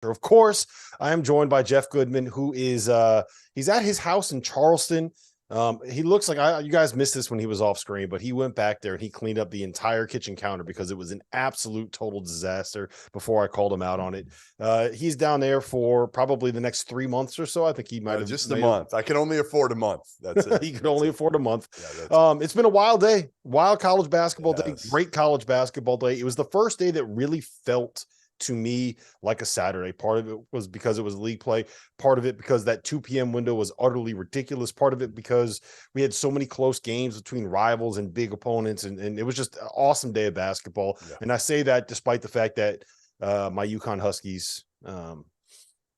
Of course, I am joined by Jeff Goodman, who is he's at his house in Charleston. He looks like you guys missed this when he was off screen, but he went back there and he cleaned up the entire kitchen counter because it was an absolute total disaster before I called him out on it. He's down there for probably the next 3 months or so. I think he might have just a month. I can only afford a month. That's it. He could only afford a month. Yeah, it's been a wild day, wild college basketball day, great college basketball day. It was the first day that really felt to me like a Saturday. Part of it was because it was league play. Part of it because that 2 p.m. window was utterly ridiculous. Part of it because we had so many close games between rivals and big opponents. And it was just an awesome day of basketball. Yeah. And I say that despite the fact that my UConn Huskies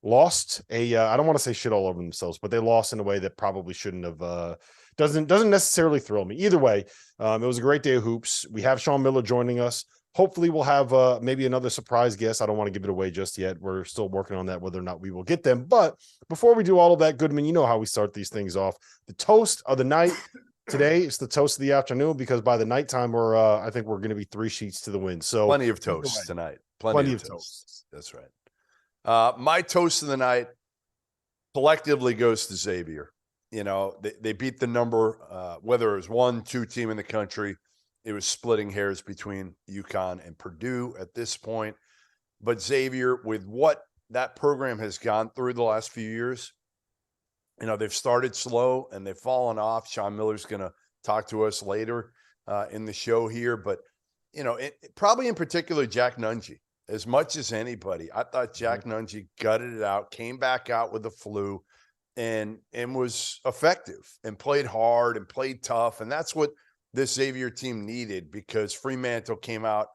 lost I don't want to say shit all over themselves, but they lost in a way that probably shouldn't have doesn't necessarily thrill me. Either way, it was a great day of hoops. We have Sean Miller joining us. Hopefully we'll have maybe another surprise guest. I don't want to give it away just yet. We're still working on that, whether or not we will get them. But before we do all of that, Goodman, you know how we start these things off. The toast of the night today is the toast of the afternoon, because by the nighttime I think we're going to be 3 sheets to the wind. So plenty of toast tonight. Plenty of toast. That's right. My toast of the night collectively goes to Xavier. You know, they beat the number, whether it was 1-2 team in the country. It was splitting hairs between UConn and Purdue at this point. But Xavier, with what that program has gone through the last few years, you know, they've started slow and they've fallen off. Sean Miller's going to talk to us later in the show here. But, you know, probably in particular, Jack Nunge, as much as anybody, I thought Jack Nunge gutted it out, came back out with the flu and was effective and played hard and played tough. And that's what this Xavier team needed, because Fremantle came out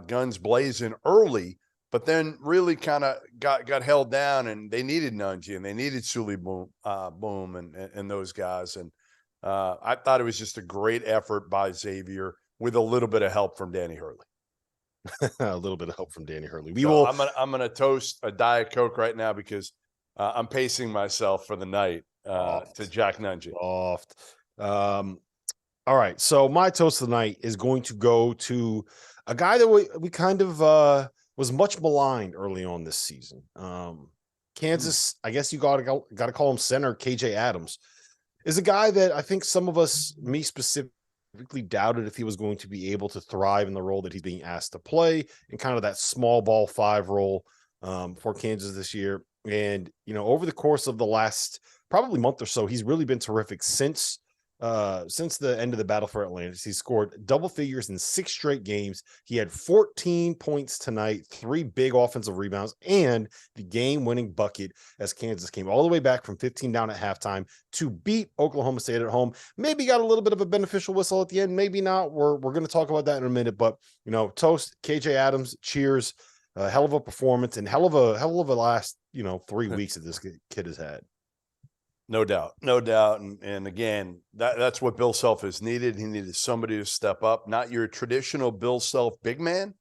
guns blazing early, but then really kind of got held down, and they needed Nunge and they needed Sully Boom and those guys. And I thought it was just a great effort by Xavier with a little bit of help from Danny Hurley. A little bit of help from Danny Hurley. I'm gonna toast a Diet Coke right now because I'm pacing myself for the night to Jack Nunge. All right, so my toast of the night is going to go to a guy that we kind of was much maligned early on this season. Kansas, I guess you got to call him center. KJ Adams is a guy that I think some of us, me specifically, doubted if he was going to be able to thrive in the role that he's being asked to play, in kind of that small ball 5 role for Kansas this year. And, you know, over the course of the last probably month or so, he's really been terrific since the end of the battle for Atlantis. He scored double figures in 6 straight games. He had 14 points tonight, 3 big offensive rebounds, and the game-winning bucket as Kansas came all the way back from 15 down at halftime to beat Oklahoma State at home. Maybe got a little bit of a beneficial whistle at the end, maybe not. We're going to talk about that in a minute, but you know, toast KJ Adams, cheers. Hell of a performance and hell of a last, 3 weeks that this kid has had. No doubt. And again, that's what Bill Self has needed. He needed somebody to step up, not your traditional Bill Self big man,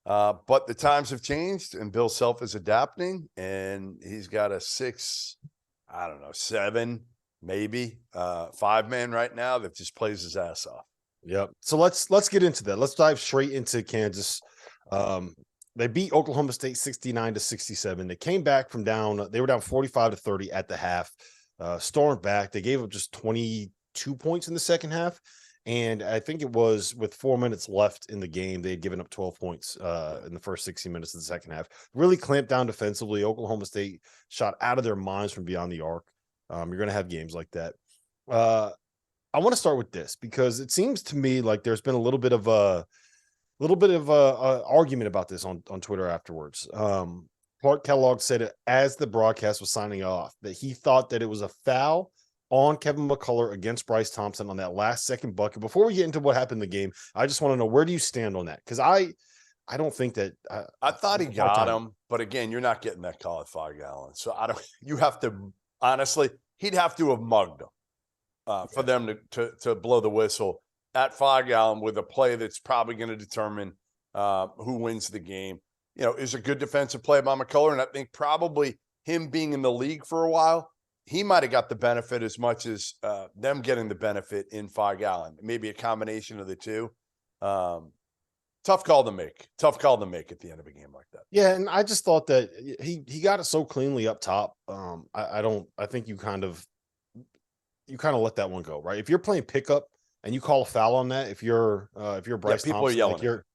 but the times have changed and Bill Self is adapting, and he's got a 7, maybe 5-man right now that just plays his ass off. Yep. So let's get into that. Let's dive straight into Kansas. They beat Oklahoma State 69-67. They came back from they were down 45-30 at the half. Stormed back. They gave up just 22 points in the second half, and I think it was with 4 minutes left in the game, they had given up 12 points in the first 60 minutes of the second half. Really clamped down defensively. Oklahoma State shot out of their minds from beyond the arc. You're going to have games like that. I want to start with this because it seems to me like there's been a little bit of a argument about this on Twitter afterwards. Clark Kellogg said it as the broadcast was signing off that he thought that it was a foul on Kevin McCullough against Bryce Thompson on that last second bucket. Before we get into what happened in the game, I just want to know, where do you stand on that? Because I don't think that I thought he got him, but again, you're not getting that call at 5 gallons. So you have to, honestly, he'd have to have mugged him for them to blow the whistle at 5 gallon with a play that's probably going to determine who wins the game. You know, is a good defensive play by McCullough. And I think probably him being in the league for a while, he might have got the benefit as much as them getting the benefit in 5 gallon. Maybe a combination of the two. Tough call to make. Tough call to make at the end of a game like that. Yeah, and I just thought that he got it so cleanly up top. I think you kind of let that one go, right? If you're playing pickup and you call a foul on that, if you're Bryce people Thompson, are yelling. like you're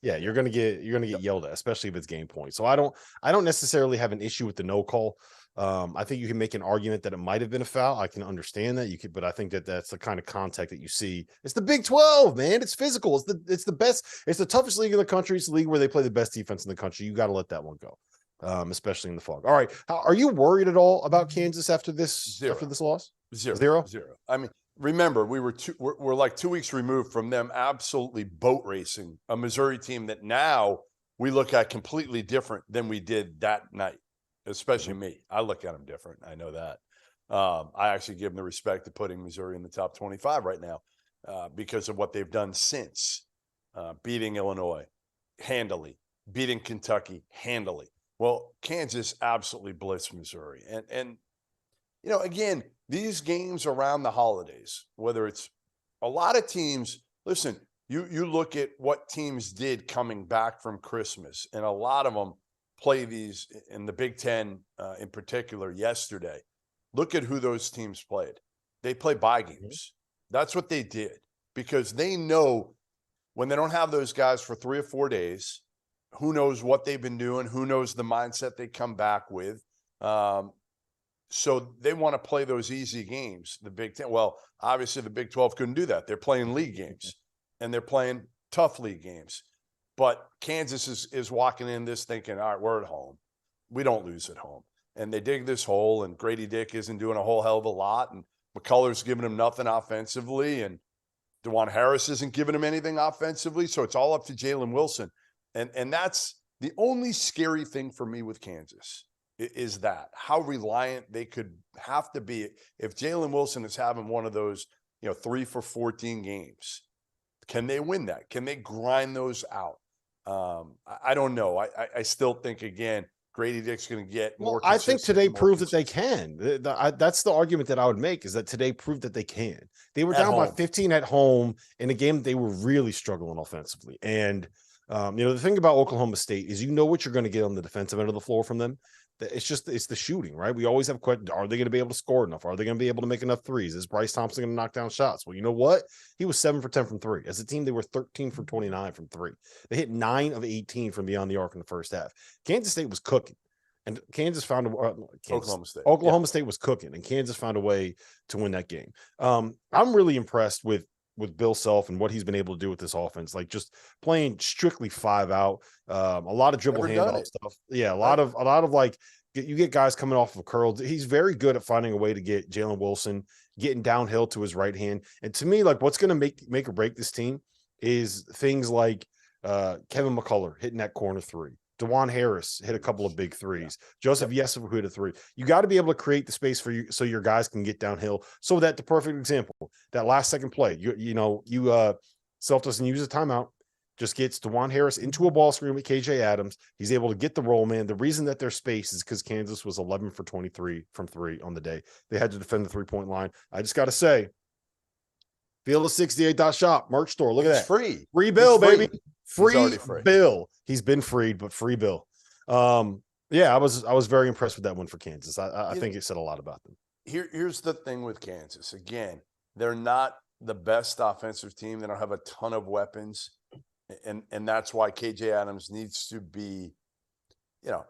yeah, you're gonna get yelled at, especially if it's game point. So I don't necessarily have an issue with the no call. I think you can make an argument that it might have been a foul. I can understand that but I think that that's the kind of contact that you see. It's the Big 12, man. It's physical. It's the best. It's the toughest league in the country. It's the league where they play the best defense in the country. You got to let that one go, especially in the fog. All right, are you worried at all about Kansas after this loss? Zero. I mean, remember we're like 2 weeks removed from them absolutely boat racing a Missouri team that now we look at completely different than we did that night. Especially me. I look at them different. I know that. I actually give them the respect of putting Missouri in the top 25 right now because of what they've done since beating Illinois handily, beating Kentucky handily. Well, Kansas absolutely blitzed Missouri. And you know, again, these games around the holidays, whether it's a lot of teams, listen, you look at what teams did coming back from Christmas, and a lot of them play these in the Big Ten in particular yesterday. Look at who those teams played. They play bye games. That's what they did because they know when they don't have those guys for 3 or 4 days, who knows what they've been doing, who knows the mindset they come back with. So they want to play those easy games. The Big Ten, well, obviously the Big 12 couldn't do that. They're playing league games and they're playing tough league games. But Kansas is walking in this thinking, all right, we're at home. We don't lose at home. And they dig this hole, and Grady Dick isn't doing a whole hell of a lot, and McCullough's giving him nothing offensively, and DeJuan Harris isn't giving him anything offensively, so it's all up to Jalen Wilson. And that's the only scary thing for me with Kansas is that how reliant they could have to be if Jalen Wilson is having one of those, 3 for 14 games. Can they win that? Can they grind those out? I don't know. I still think, again, Grady Dick's going to get more. I think today proved that they can. That's the argument that I would make, is that today proved that they can. They were down by 15 at home in a game they were really struggling offensively. And, the thing about Oklahoma State is what you're going to get on the defensive end of the floor from them. It's the shooting, right? We always have questions. Are they going to be able to score enough? Are they going to be able to make enough threes? Is Bryce Thompson going to knock down shots? Well, you know what? He was 7 for 10 from 3. As a team, they were 13 for 29 from 3. They hit 9 of 18 from beyond the arc in the first half. Kansas State was cooking, and Kansas found Oklahoma State was cooking, and Kansas found a way to win that game. I'm really impressed with Bill Self and what he's been able to do with this offense, like just playing strictly 5 out, a lot of dribble handoff stuff. Yeah, a lot of like you get guys coming off of curls. He's very good at finding a way to get Jalen Wilson getting downhill to his right hand. And to me, like what's going to make or break this team is things like Kevin McCullough hitting that corner 3. DeJuan Harris hit a couple of big threes. Joseph Yesif hit a 3. You got to be able to create the space for you so your guys can get downhill. So that the perfect example, that last second play, Self doesn't use a timeout, just gets DeJuan Harris into a ball screen with KJ Adams. He's able to get the roll, man. The reason that there's space is because Kansas was 11 for 23 from 3 on the day. They had to defend the 3-point line. I just got to say, Field of 68.shop merch store. Look at that. Free bill, baby. Free bill. He's been freed, but free bill. Yeah, I was very impressed with that one for Kansas. I think it said a lot about them. Here's the thing with Kansas. Again, they're not the best offensive team. They don't have a ton of weapons. And that's why KJ Adams needs to be,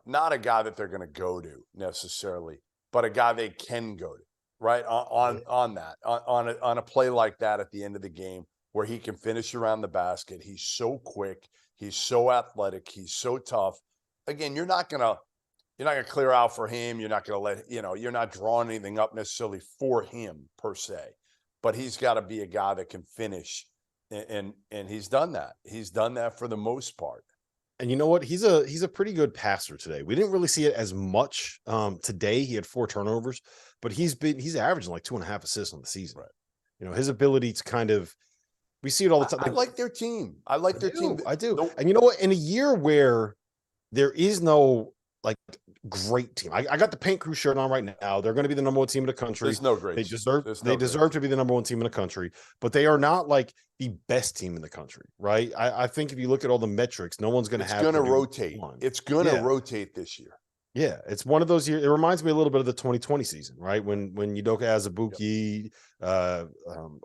not a guy that they're going to go to necessarily, but a guy they can go to, right? On a play like that at the end of the game where he can finish around the basket. He's so quick. He's so athletic. He's so tough. Again, you're not gonna clear out for him. You're not gonna you're not drawing anything up necessarily for him per se, but he's got to be a guy that can finish. And he's done that. He's done that for the most part. And you know what? He's a pretty good passer today. We didn't really see it as much today. He had 4 turnovers, but he's averaging like 2.5 assists on the season. Right. His ability to kind of, we see it all the time. I like their team. I do. And you know what? In a year where there is no like great team. I got the Paint Crew shirt on right now. They're going to be the number one team in the country. There's no great. They deserve to be the number one team in the country, but they are not like the best team in the country, right? I think if you look at all the metrics, no one's going to have. It's going to rotate. It's going to rotate this year. Yeah, it's one of those years. It reminds me a little bit of the 2020 season, right? When Udoka Azubuike,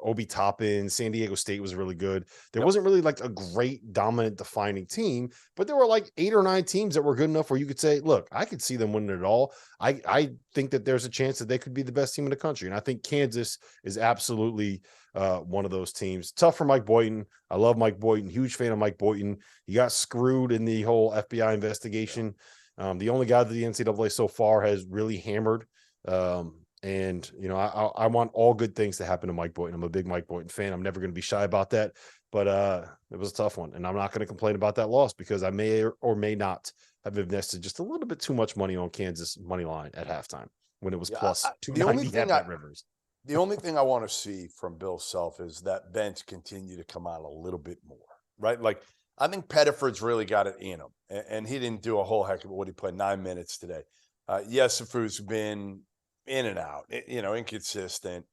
Obi Toppin, San Diego State was really good. There wasn't really like a great dominant defining team, but there were like 8 or 9 teams that were good enough where you could say, look, I could see them winning it all. I think that there's a chance that they could be the best team in the country. And I think Kansas is absolutely one of those teams. Tough for Mike Boynton. I love Mike Boynton, huge fan of Mike Boynton. He got screwed in the whole FBI investigation. The only guy that the NCAA so far has really hammered. And, you know, I want all good things to happen to Mike Boynton. I'm a big Mike Boynton fan. I'm never going to be shy about that. But it was a tough one. And I'm not going to complain about that loss because I may or may not have invested just a little bit too much money on Kansas money line at halftime when it was plus 290 at Rivers. The only thing I want to see from Bill Self is that bench continue to come out a little bit more, right? Like, I think Pettiford's really got it in him, and he didn't do a whole heck of what he played 9 minutes today. Yesufu's been in and out, inconsistent.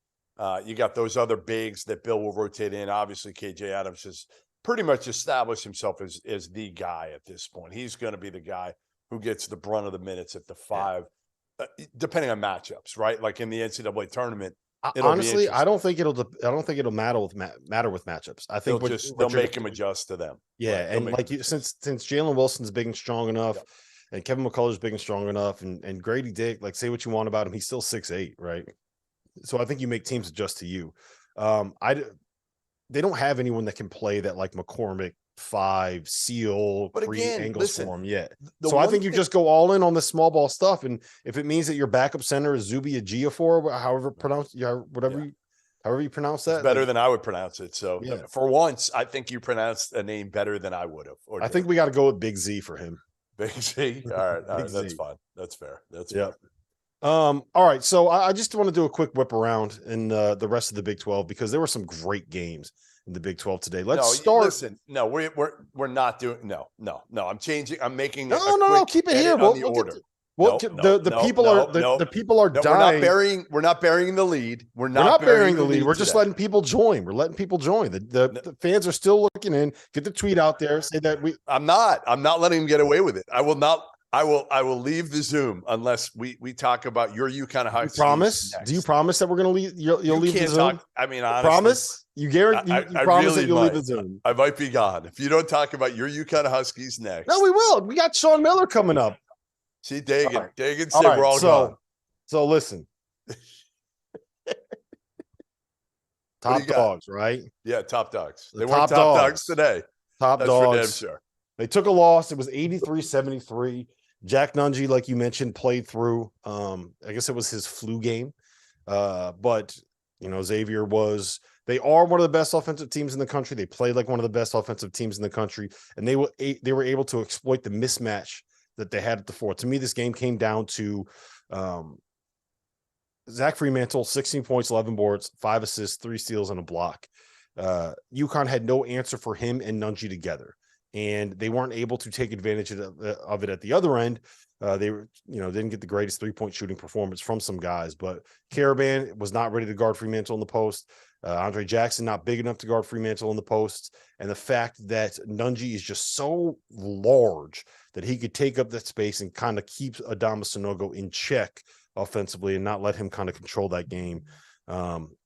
You got those other bigs that Bill will rotate in. Obviously, KJ Adams has pretty much established himself as the guy at this point. He's going to be the guy who gets the brunt of the minutes at the 5, depending on matchups, right? Like in the NCAA tournament. Honestly, I don't think it'll matter with matchups. I think they'll make him adjust to them. Yeah, right? And like since Jalen Wilson's big and strong enough, and Kevin McCullough's big and strong enough, and Grady Dick, like say what you want about him, he's still 6'8", right? So I think you make teams adjust to you. They don't have anyone that can play that like McCormick 5 seal angles for him yet. So I think you just go all in on the small ball stuff, and if it means that your backup center is Zubi Ejiofor, however you pronounce that, it's better than I would pronounce it. So for once, I think you pronounced a name better than I would have. I think we got to go with Big Z for him. Big Z. All right, that's fine. That's fair. That's fair. All right, so I just want to do a quick whip around in the rest of the Big 12 because there were some great games in the Big 12 today. Let's start. Listen, no, we're not doing. No. I'm changing. I'm making. No. Keep it here. On the order. The people are dying. We're not burying the lead. We're not burying the lead. We're just letting people join. We're letting people join. The fans are still looking in. Get the tweet out there. Say that we. I'm not letting them get away with it. I will not. I will leave the Zoom unless we talk about your UConn Huskies. Promise? Do you promise that we're going to leave? You'll leave the Zoom? I mean, honestly, promise? You guarantee? You promise that you'll leave the Zoom? I might be gone if you don't talk about your UConn Huskies next. No, we will. We got Sean Miller coming up. See, Dagan. Right. Dagan said we're all gone. So listen. Top dogs, right? Yeah, top dogs. They weren't top dogs today. Top dogs. For damn sure. They took a loss. It was 83-73. Jack Nungy, like you mentioned, played through. I guess it was his flu game. But, Xavier they are one of the best offensive teams in the country. They played like one of the best offensive teams in the country. And they were able to exploit the mismatch that they had at the 4. To me, this game came down to Zach Fremantle, 16 points, 11 boards, 5 assists, 3 steals, and a block. UConn had no answer for him and Nungy together. And they weren't able to take advantage of it at the other end. They were, didn't get the greatest 3-point shooting performance from some guys, but Caravan was not ready to guard Fremantle in the post. Andre Jackson not big enough to guard Fremantle in the post. And the fact that Nungy is just so large that he could take up that space and kind of keep Adama Sanogo in check offensively and not let him kind of control that game.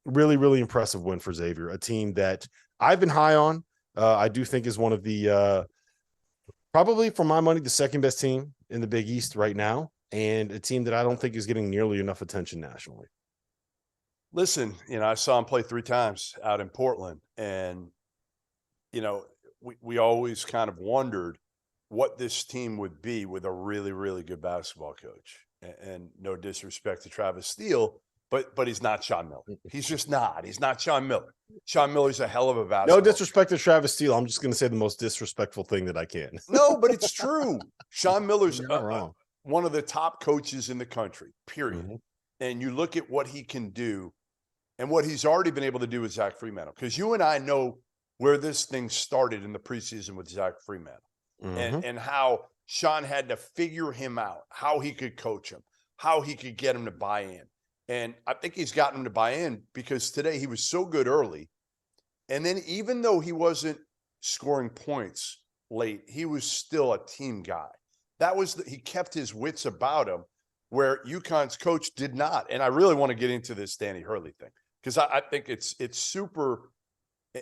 Really, really impressive win for Xavier, a team that I've been high on. I do think is one of the probably, for my money, the second best team in the Big East right now, and a team that I don't think is getting nearly enough attention nationally. Listen, I saw him play 3 times out in Portland, and we always kind of wondered what this team would be with a really, really good basketball coach. And no disrespect to Travis Steele, but he's not Sean Miller. He's just not. He's not Sean Miller. Sean Miller's a hell of a basketball. No disrespect to Travis Steele. I'm just going to say the most disrespectful thing that I can. No, but it's true. Sean Miller's one of the top coaches in the country, period. Mm-hmm. And you look at what he can do and what he's already been able to do with Zach Fremantle. Because you and I know where this thing started in the preseason with Zach Fremantle. Mm-hmm. And how Sean had to figure him out, how he could coach him, how he could get him to buy in. And I think he's gotten him to buy in because today he was so good early. And then even though he wasn't scoring points late, he was still a team guy. He kept his wits about him where UConn's coach did not. And I really want to get into this Danny Hurley thing because I think it's super.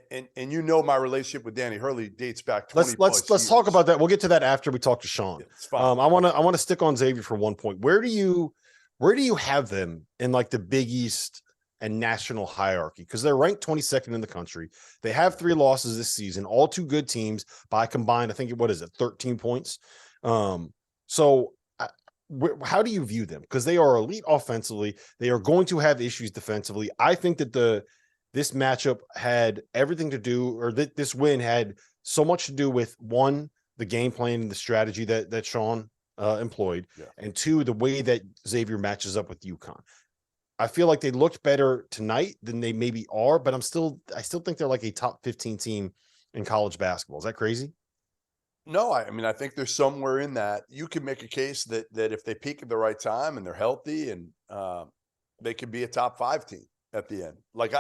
And you know my relationship with Danny Hurley dates back 20 let's talk about that. We'll get to that after we talk to Sean. It's fine. I want to stick on Xavier for one point. Where do you have them in like the Big East and national hierarchy? Because they're ranked 22nd in the country. They have 3 losses this season, all 2 good teams by combined, I think, 13 points. So how do you view them? Because they are elite offensively. They are going to have issues defensively. I think that this matchup had everything to do, or this win had so much to do with, 1, the game plan and the strategy that Sean employed, and 2, the way that Xavier matches up with UConn. I feel like they looked better tonight than they maybe are, but I still think they're like a top 15 team in college basketball. Is that crazy? No, I mean, I think there's somewhere in that. You can make a case that if they peak at the right time and they're healthy, and they could be a top 5 team at the end. Like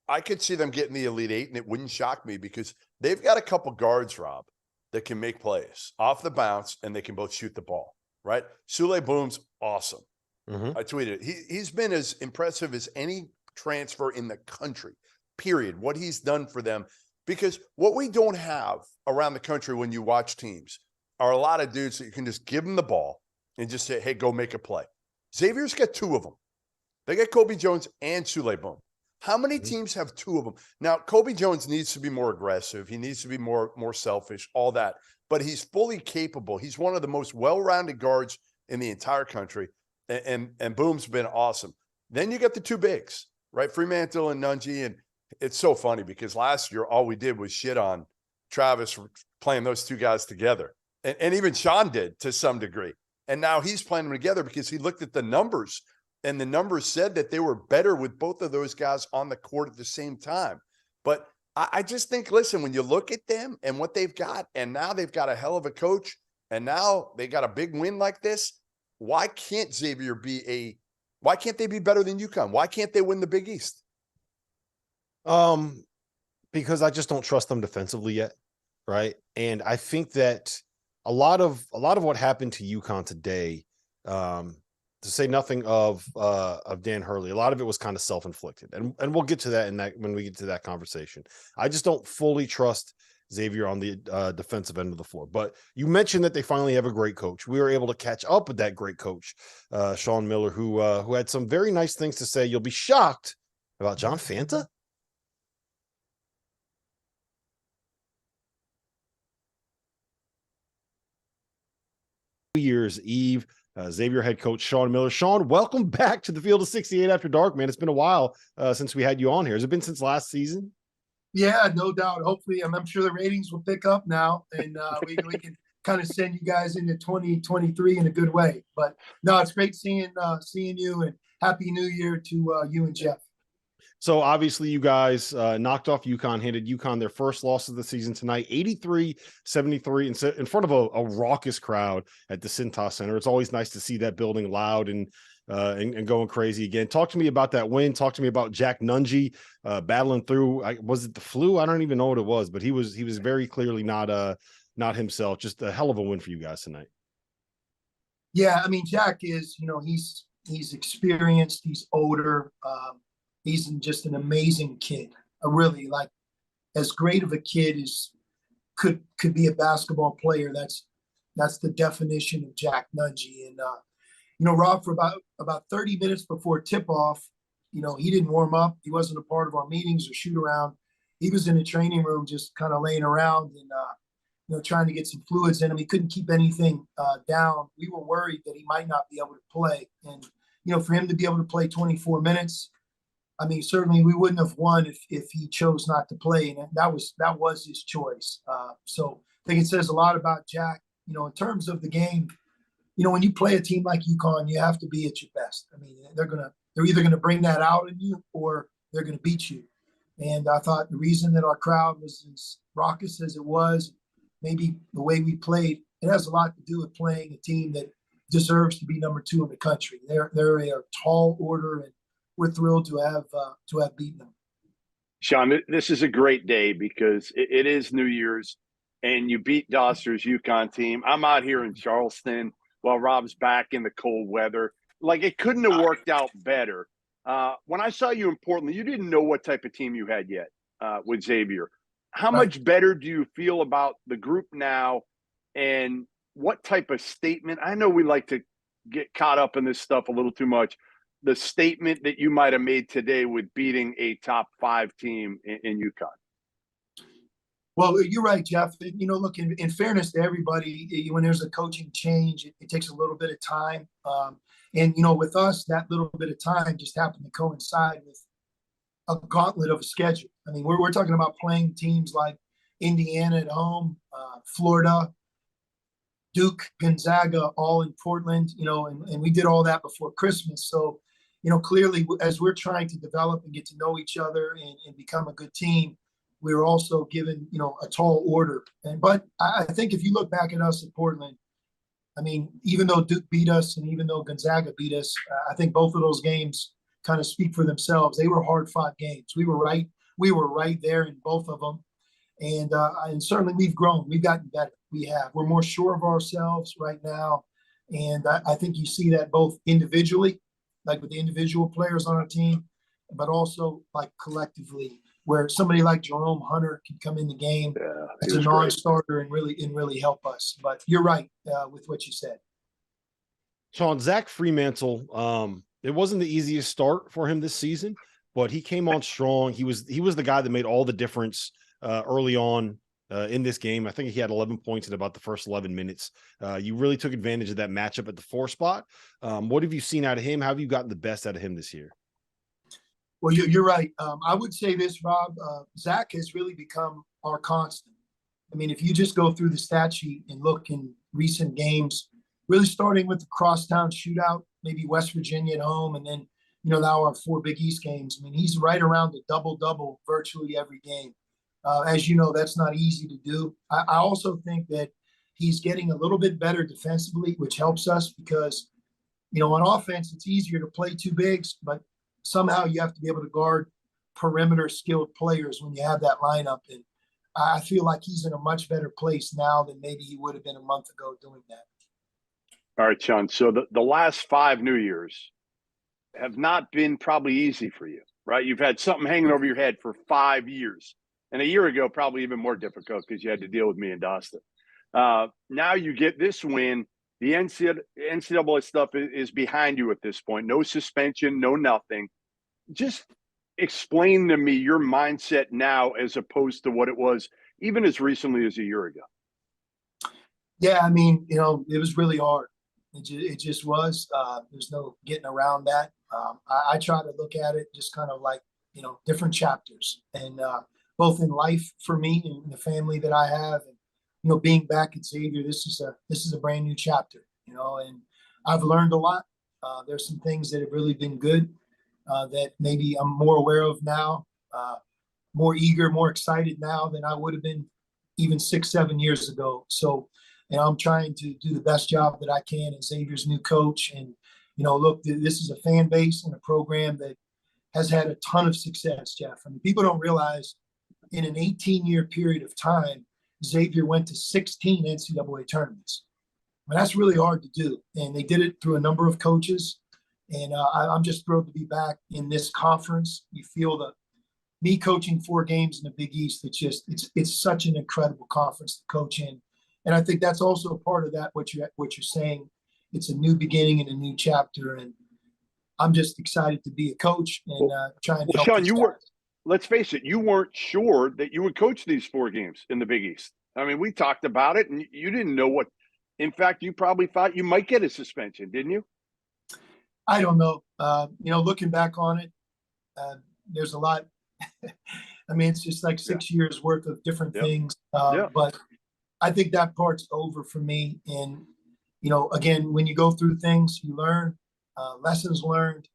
I could see them getting the Elite 8, and it wouldn't shock me because they've got a couple guards, Rob, that can make plays off the bounce, and they can both shoot the ball, right? Sule Boom's awesome. I tweeted it. He's been as impressive as any transfer in the country, period, what he's done for them. Because what we don't have around the country when you watch teams are a lot of dudes that you can just give them the ball and just say, hey, go make a play. Xavier's got 2 of them. They got Kobe Jones and Sule Boom. How many teams have 2 of them? Now, Kobe Jones needs to be more aggressive. He needs to be more selfish, all that. But he's fully capable. He's one of the most well-rounded guards in the entire country. And Boom's been awesome. Then you got the 2 bigs, right? Fremantle and Nunji. And it's so funny because last year, all we did was shit on Travis for playing those 2 guys together. And even Sean did to some degree. And now he's playing them together because he looked at the numbers, and the numbers said that they were better with both of those guys on the court at the same time. But I just think, listen, when you look at them and what they've got, and now they've got a hell of a coach, and now they got a big win like this, why can't Xavier why can't they be better than UConn? Why can't they win the Big East? Because I just don't trust them defensively yet, right? And I think that a lot of what happened to UConn today, to say nothing of Dan Hurley, a lot of it was kind of self-inflicted, and we'll get to that when we get to that conversation. I just don't fully trust Xavier on the defensive end of the floor. But you mentioned that they finally have a great coach. We were able to catch up with that great coach, Sean Miller, who had some very nice things to say. You'll be shocked about John Fanta. New Year's Eve, Xavier head coach Sean Miller. Sean, welcome back to the Field of 68 After Dark, man. It's been a while since we had you on here. Has it been since last season? Yeah, no doubt. Hopefully, I'm sure the ratings will pick up now, and we can kind of send you guys into 2023 in a good way. But no, it's great seeing you, and Happy New Year to you and Jeff. So obviously you guys knocked off UConn, handed UConn their first loss of the season tonight, 83-73 in front of a raucous crowd at the Cintas Center. It's always nice to see that building loud and going crazy again. Talk to me about that win. Talk to me about Jack Nunji battling through. Was it the flu? I don't even know what it was, but he was very clearly not himself. Just a hell of a win for you guys tonight. Yeah, I mean, Jack is, he's experienced, he's older. He's just an amazing kid. I really like, as great of a kid as could be a basketball player. That's the definition of Jack Nunji. And Rob, for about 30 minutes before tip-off, he didn't warm up. He wasn't a part of our meetings or shoot around. He was in the training room just kind of laying around and trying to get some fluids in him. He couldn't keep anything down. We were worried that he might not be able to play. And for him to be able to play 24 minutes, I mean, certainly we wouldn't have won if he chose not to play, and that was his choice. So I think it says a lot about Jack. In terms of the game, when you play a team like UConn, you have to be at your best. I mean, they're either gonna bring that out in you or they're gonna beat you. And I thought the reason that our crowd was as raucous as it was, maybe the way we played, it has a lot to do with playing a team that deserves to be number 2 in the country. They're a tall order, and we're thrilled to have beaten them. Sean, this is a great day because it is New Year's, and you beat Dauster's UConn team. I'm out here in Charleston while Rob's back in the cold weather. Like, it couldn't have worked out better. When I saw you in Portland, you didn't know what type of team you had yet with Xavier. How much better do you feel about the group now, and what type of statement? I know we like to get caught up in this stuff a little too much. The statement that you might have made today with beating a top 5 team in UConn. Well, you're right, Jeff. Look, in fairness to everybody, when there's a coaching change, it takes a little bit of time. And with us, that little bit of time just happened to coincide with a gauntlet of a schedule. I mean, we're talking about playing teams like Indiana at home, Florida, Duke, Gonzaga, all in Portland, and we did all that before Christmas. So, clearly, as we're trying to develop and get to know each other and become a good team, we were also given, a tall order. But I think if you look back at us in Portland, I mean, even though Duke beat us and even though Gonzaga beat us, I think both of those games kind of speak for themselves. They were hard-fought games. We were right there in both of them. And certainly we've grown. We've gotten better. We're more sure of ourselves right now. And I think you see that both individually, like with the individual players on our team, but also like collectively, where somebody like Jerome Hunter can come in the game as a non-starter and really help us. But you're right with what you said. Sean, Zach Fremantle, it wasn't the easiest start for him this season, but he came on strong. He was the guy that made all the difference early on in this game. I think he had 11 points in about the first 11 minutes. You really took advantage of that matchup at the 4 spot. What have you seen out of him? How have you gotten the best out of him this year? Well, you're right. I would say this, Rob. Zach has really become our constant. I mean, if you just go through the stat sheet and look in recent games, really starting with the crosstown shootout, maybe West Virginia at home, and then, now our 4 Big East games. I mean, he's right around the double-double virtually every game. As you know, that's not easy to do. I also think that he's getting a little bit better defensively, which helps us because, on offense, it's easier to play 2 bigs, but somehow you have to be able to guard perimeter skilled players when you have that lineup. And I feel like he's in a much better place now than maybe he would have been a month ago doing that. All right, Sean. So the last 5 New Year's have not been probably easy for you, right? You've had something hanging over your head for 5 years. And a year ago, probably even more difficult because you had to deal with me and Dauster. Now you get this win. The NCAA stuff is behind you at this point. No suspension, no nothing. Just explain to me your mindset now as opposed to what it was even as recently as a year ago. Yeah, I mean, it was really hard. It just was. There's no getting around that. I try to look at it just kind of like, different chapters. And both in life for me and the family that I have, and being back at Xavier, this is a brand new chapter, and I've learned a lot. There's some things that have really been good that maybe I'm more aware of now, more eager, more excited now than I would have been even 6-7 years ago. So, I'm trying to do the best job that I can as Xavier's new coach. And, look, this is a fan base and a program that has had a ton of success, Jeff. I mean, people don't realize in an 18-year period of time, Xavier went to 16 NCAA tournaments. I mean, that's really hard to do. And they did it through a number of coaches. And I'm just thrilled to be back in this conference. You feel me coaching 4 games in the Big East, it's such an incredible conference to coach in. And I think that's also a part of that, what you're saying. It's a new beginning and a new chapter. And I'm just excited to be a coach and trying to help. Sean, let's face it, you weren't sure that you would coach these 4 games in the Big East. I mean, we talked about it, and you didn't know what. In fact, you probably thought you might get a suspension, didn't you? I don't know. Looking back on it, there's a lot. I mean, it's just like 6 years worth of different things. But I think that part's over for me. And, again, when you go through things, you learn, lessons learned.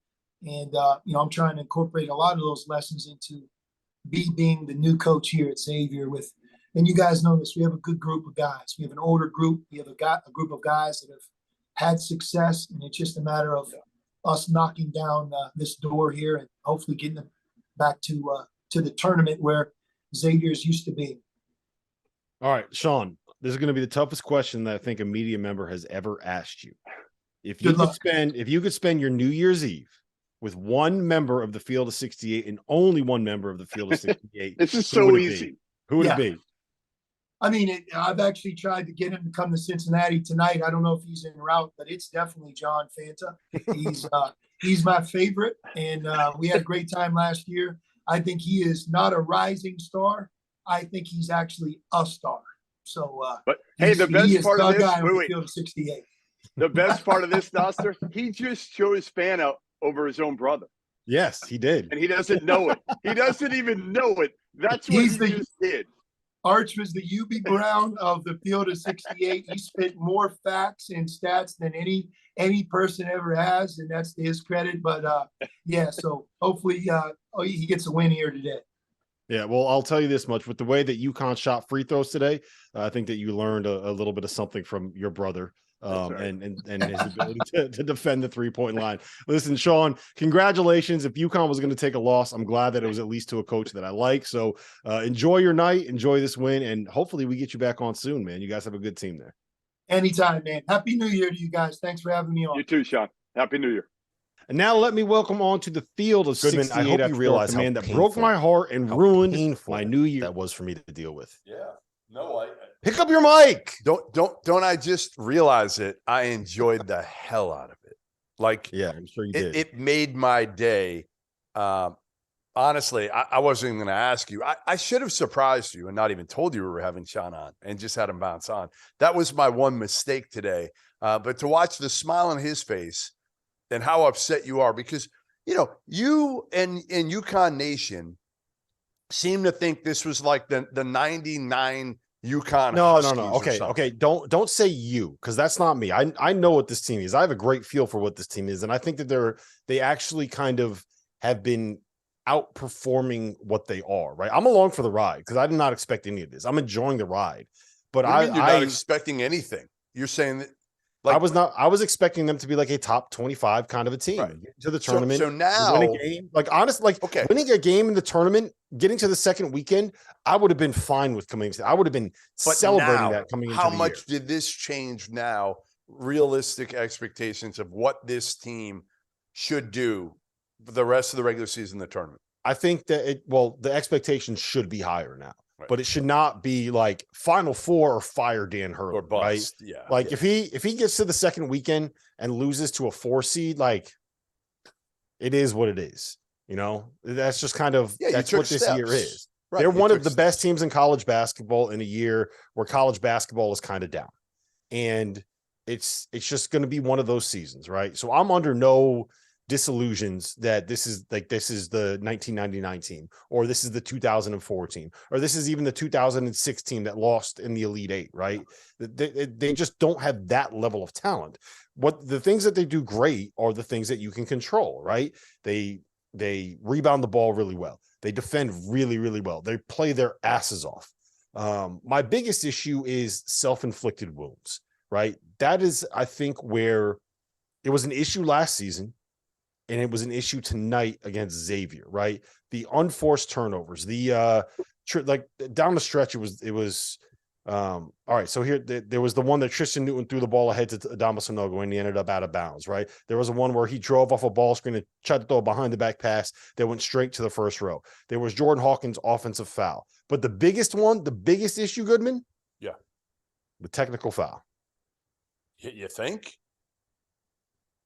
And, I'm trying to incorporate a lot of those lessons into being the new coach here at Xavier with, and you guys know this, we have a good group of guys. We have an older group. We have a group of guys that have had success, and it's just a matter of us knocking down this door here and hopefully getting them back to the tournament where Xavier's used to be. All right, Sean, this is going to be the toughest question that I think a media member has ever asked you. If you could spend your New Year's Eve with one member of the Field of 68 and only one member of the Field of 68, this is so easy. Who would it be? I mean, I've actually tried to get him to come to Cincinnati tonight. I don't know if he's en route, but it's definitely John Fanta. He's my favorite, and we had a great time last year. I think he is not a rising star. I think he's actually a star. So, but hey, the best part of this, Field of 68. The best part of this, Dauster, he just chose fan out over his own brother. Yes, he did, and he doesn't know it. He doesn't even know it. That's what he just did. Arch was the UB Brown of the Field of 68. He spit more facts and stats than any person ever has, and that's to his credit. But yeah, so hopefully he gets a win here today. Yeah, well, I'll tell you this much: with the way that UConn shot free throws today, I think that you learned a little bit of something from your brother. And his ability to defend the 3-point line. Listen, Sean, congratulations. If UConn was going to take a loss, I'm glad that it was at least to a coach that I like. So enjoy your night, enjoy this win, and hopefully we get you back on soon, man. You guys have a good team there. Anytime, man. Happy New Year to you guys. Thanks for having me on. You too, Sean. Happy New Year. And now let me welcome on to the Field of Goodman, 68. I hope you realize man that broke my heart and ruined my New Year. That was for me to deal with. Yeah. No, pick up your mic. Don't I just realize it? I enjoyed the hell out of it. Like, yeah, I'm sure you did. It made my day. Honestly, I wasn't going to ask you. I should have surprised you and not even told you we were having Sean on and just had him bounce on. That was my one mistake today. But to watch the smile on his face and how upset you are, because you and UConn Nation seem to think this was like the 99 UConn. No. Okay. Don't say you, because that's not me. I know what this team is. I have a great feel for what this team is, and I think that they actually kind of have been outperforming what they are. Right. I'm along for the ride because I did not expect any of this. I'm enjoying the ride, but you're not expecting anything. You're saying that. Like, I was expecting them to be like a top 25 kind of a team, right, to the tournament. So now, win a game. Like, honestly, winning a game in the tournament, getting to the second weekend, I would have been fine with coming. I would have been celebrating that coming into the year. How much did this change now? Realistic expectations of what this team should do for the rest of the regular season, the tournament. I think that the expectations should be higher now. Right. But it should not be like Final Four or fire Dan Hurley, or bust. Right? Yeah. Like if he gets to the second weekend and loses to a 4 seed, like it is what it is. That's just kind of that's what this year is. Right. They're one of the best teams in college basketball in a year where college basketball is kind of down, and it's just going to be one of those seasons, right? So I'm under no disillusions that this is the 1999 team, or this is the 2004 team, or this is even the 2006 team that lost in the Elite Eight, right? They just don't have that level of talent. What the things that they do great are the things that you can control, right? They rebound the ball really well. They defend really, really well. They play their asses off. My biggest issue is self-inflicted wounds, right? That is, I think, where it was an issue last season. And it was an issue tonight against Xavier, right? The unforced turnovers, like down the stretch, it was all right. So here, there was the one that Tristan Newton threw the ball ahead to Adama Sanogo and he ended up out of bounds, right? There was a one where he drove off a ball screen and tried to throw a behind the back pass that went straight to the first row. There was Jordan Hawkins' offensive foul. But the biggest issue, Goodman? Yeah. The technical foul. You think?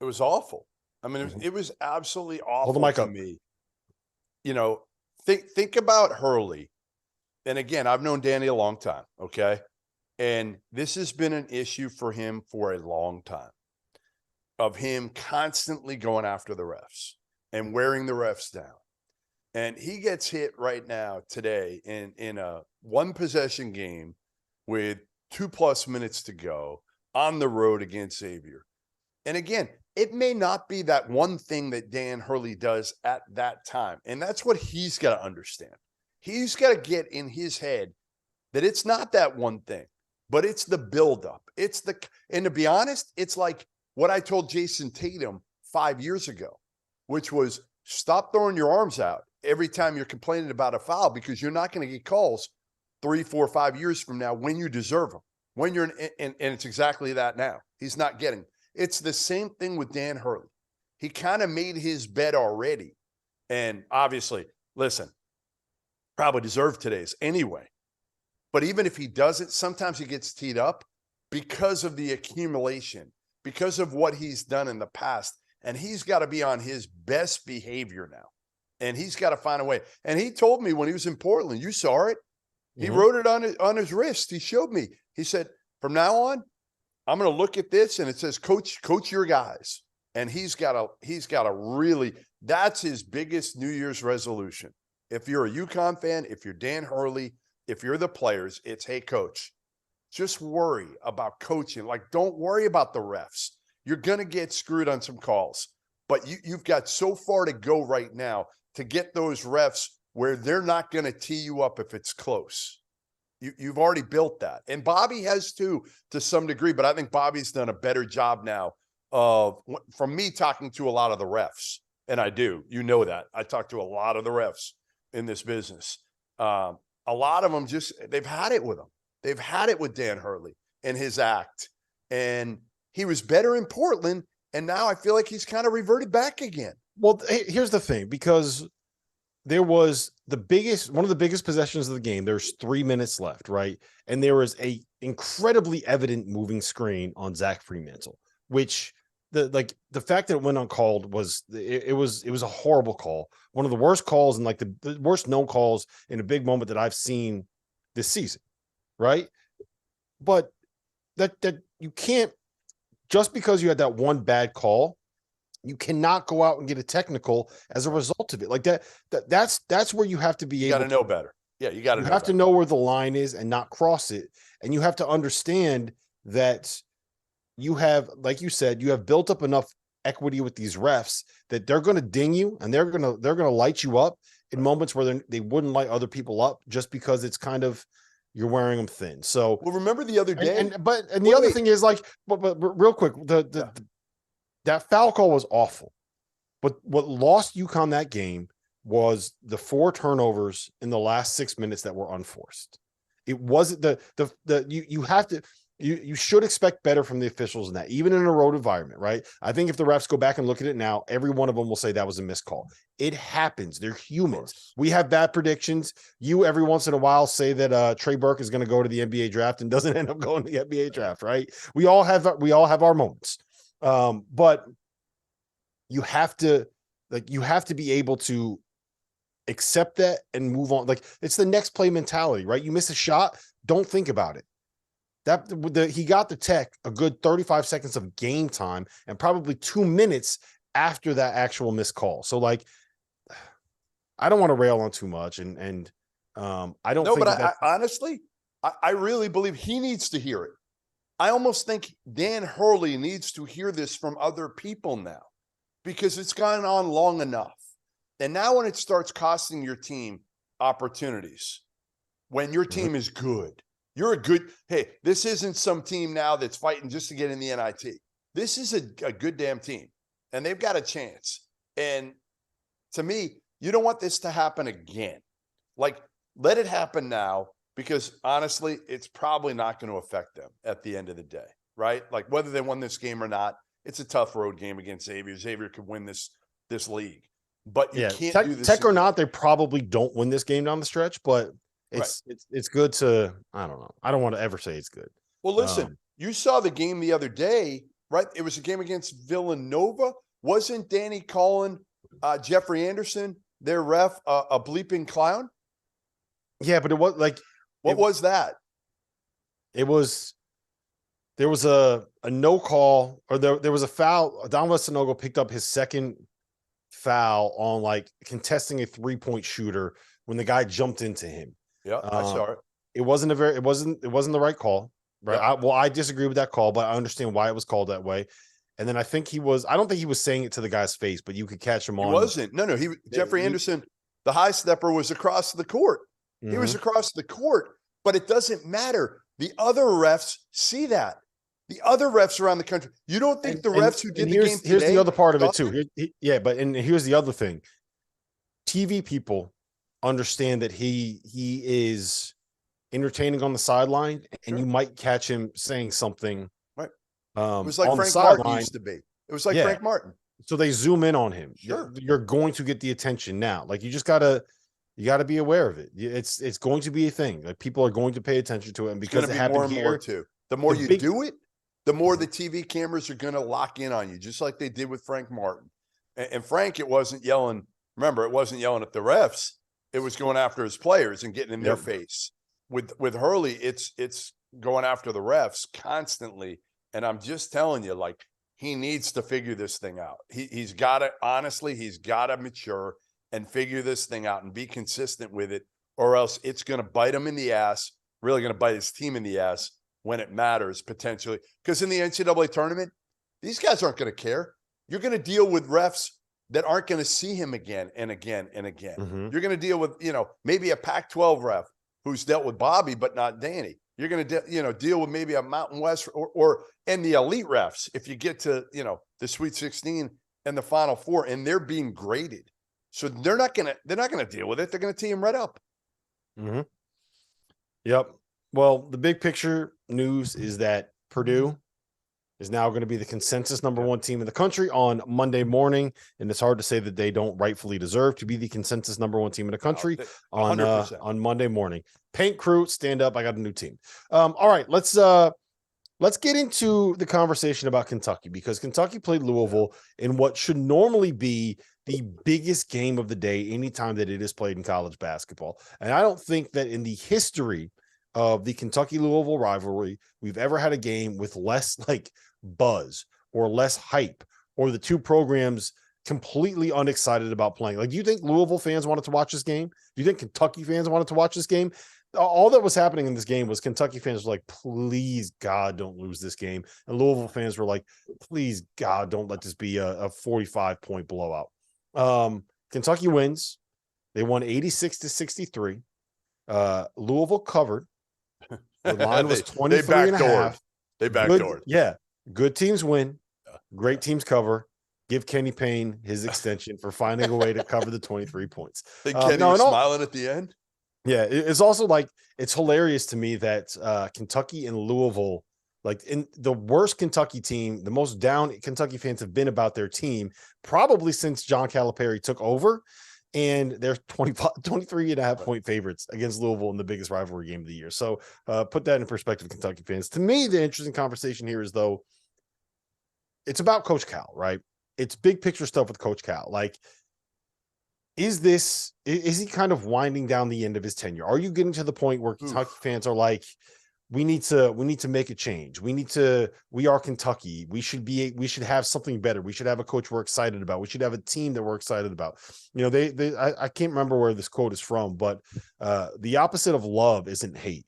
It was awful. I mean, it was absolutely awful. Hold the mic to up. Me. Think about Hurley. And again, I've known Danny a long time, okay? And this has been an issue for him for a long time, of him constantly going after the refs and wearing the refs down. And he gets hit right now today in a one possession game with 2+ minutes to go on the road against Xavier. And again, it may not be that one thing that Dan Hurley does at that time. And that's what he's got to understand. He's got to get in his head that it's not that one thing, but it's the buildup. And to be honest, it's like what I told Jason Tatum 5 years ago, which was stop throwing your arms out every time you're complaining about a foul, because you're not going to get calls 3, 4, 5 years from now when you deserve them. When you're and it's exactly that now. He's not getting. It's the same thing with Dan Hurley. He kind of made his bed already. And obviously, listen, probably deserved today's anyway. But even if he doesn't, sometimes he gets teed up because of the accumulation, because of what he's done in the past. And he's got to be on his best behavior now. And he's got to find a way. And he told me when he was in Portland, you saw it. He wrote it on his wrist. He showed me. He said, from now on, I'm going to look at this and it says, coach your guys. And he's got to really, that's his biggest New Year's resolution. If you're a UConn fan, if you're Dan Hurley, if you're the players, it's, hey, coach, just worry about coaching. Like, don't worry about the refs. You're going to get screwed on some calls, but you've got so far to go right now to get those refs where they're not going to tee you up if it's close. You've already built that. And Bobby has too, to some degree, but I think Bobby's done a better job now of, from me talking to a lot of the refs, and I do, you know that. I talk to a lot of the refs in this business. A lot of them they've had it with him. They've had it with Dan Hurley and his act. And he was better in Portland, and now I feel like he's kind of reverted back again. Well, here's the thing, because there was one of the biggest possessions of the game. There's 3 minutes left, right? And there was a incredibly evident moving screen on Zach Fremantle, which the fact that it went uncalled was it was a horrible call. One of the worst calls and like the worst known calls in a big moment that I've seen this season, right? But that you can't, just because you had that one bad call, you cannot go out and get a technical as a result of it. Like that's where you have to be able to know better. Yeah, you got to have to know where the line is and not cross it. And you have to understand that you have, like you said, you have built up enough equity with these refs that they're going to ding you and they're going to light you up in moments where they wouldn't light other people up, just because it's kind of, you're wearing them thin. So, well, remember the other day, the other thing is, like, but real quick, that foul call was awful. But what lost UConn that game was the 4 turnovers in the last 6 minutes that were unforced. It wasn't you should expect better from the officials in that, even in a road environment, right? I think if the refs go back and look at it now, every one of them will say that was a missed call. It happens. They're humans. We have bad predictions. You every once in a while say that Trey Burke is going to go to the NBA draft and doesn't end up going to the NBA draft, right? We all have our moments. But you have to be able to accept that and move on. Like, it's the next play mentality, right? You miss a shot, don't think about it. He got the tech a good 35 seconds of game time and probably 2 minutes after that actual missed call. So, like, I don't want to rail on too much, and I don't. No, but I honestly, I really believe he needs to hear it. I almost think Dan Hurley needs to hear this from other people now, because it's gone on long enough. And now when it starts costing your team opportunities, when your team is good, hey, this isn't some team now that's fighting just to get in the NIT. This is a good damn team, and they've got a chance. And to me, you don't want this to happen again. Like, let it happen now, because honestly, it's probably not going to affect them at the end of the day, right? Like, whether they won this game or not, it's a tough road game against Xavier. Xavier could win this league, but you can't do this. Tech or not, they probably don't win this game down the stretch, but it's good to, I don't know. I don't want to ever say it's good. Well, listen, you saw the game the other day, right? It was a game against Villanova. Wasn't Danny calling Jeffrey Anderson, their ref, a bleeping clown? Yeah, but it was like, what was that? There was a no call, or there was a foul. Don Vestanogo picked up his second foul on, like, contesting a 3-point shooter when the guy jumped into him. Yeah, I saw it. It wasn't the right call, right? Yeah. I disagree with that call, but I understand why it was called that way. And then I don't think he was saying it to the guy's face, but you could catch him on. He wasn't. No. Jeffrey Anderson, the high stepper, was across the court. Mm-hmm. He was across the court, but it doesn't matter. The other refs see that. The other refs around the country. You don't think the refs who did the game today? Here's the other part of it too. Here's the other thing. TV people understand that he is entertaining on the sideline, and you might catch him saying something. Right. It was like on Frank the Martin sideline. used to be. It was like Frank Martin. So they zoom in on him. Sure. You're going to get the attention now. Like you gotta be aware of it. It's going to be a thing. Like people are going to pay attention to it, and because it happened more and here, more too. The more you do it, the more the TV cameras are going to lock in on you, just like they did with Frank Martin. And Frank, it wasn't yelling. Remember, it wasn't yelling at the refs. It was going after his players and getting in their face. With Hurley, it's going after the refs constantly. And I'm just telling you, like, he needs to figure this thing out. He's got to, honestly, he's got to mature and figure this thing out and be consistent with it, or else it's going to bite him in the ass, really going to bite his team in the ass when it matters, potentially. Because in the NCAA tournament, these guys aren't going to care. You're going to deal with refs that aren't going to see him again and again and again. Mm-hmm. You're going to deal with, maybe a Pac-12 ref who's dealt with Bobby, but not Danny. You're going to, deal with maybe a Mountain West and the elite refs. If you get to, the Sweet 16 and the Final Four, and they're being graded. So they're not going to deal with it. They're going to tee him right up. Mm-hmm. Yep. Well, the big picture news is that Purdue is now going to be the consensus number one team in the country on Monday morning. And it's hard to say that they don't rightfully deserve to be the consensus number one team in the country on Monday morning. Paint crew, stand up. I got a new team. All right, let's get into the conversation about Kentucky, because Kentucky played Louisville in what should normally be the biggest game of the day anytime that it is played in college basketball. And I don't think that in the history of the Kentucky-Louisville rivalry, we've ever had a game with less like buzz or less hype, or the two programs completely unexcited about playing. Like, do you think Louisville fans wanted to watch this game? Do you think Kentucky fans wanted to watch this game? All that was happening in this game was Kentucky fans were like, please, God, don't lose this game. And Louisville fans were like, please, God, don't let this be a 45-point blowout. Kentucky wins. They won 86-63. Louisville covered. The line was 23 and a half. They backdoored. Good teams win. Great teams cover. Give Kenny Payne his extension for finding a way to cover the 23 points. Think Kenny was smiling at the end? Yeah, it's also like, it's hilarious to me that Kentucky and Louisville, like in the worst Kentucky team, the most down Kentucky fans have been about their team probably since John Calipari took over. And they're 23 and a half point favorites against Louisville in the biggest rivalry game of the year. So put that in perspective, Kentucky fans. To me, the interesting conversation here is, though, it's about Coach Cal, right? It's big picture stuff with Coach Cal. Like, is he kind of winding down the end of his tenure? Are you getting to the point where Kentucky fans are like, we need to make a change. We are Kentucky. We should have something better. We should have a coach we're excited about. We should have a team that we're excited about. I can't remember where this quote is from, but the opposite of love isn't hate.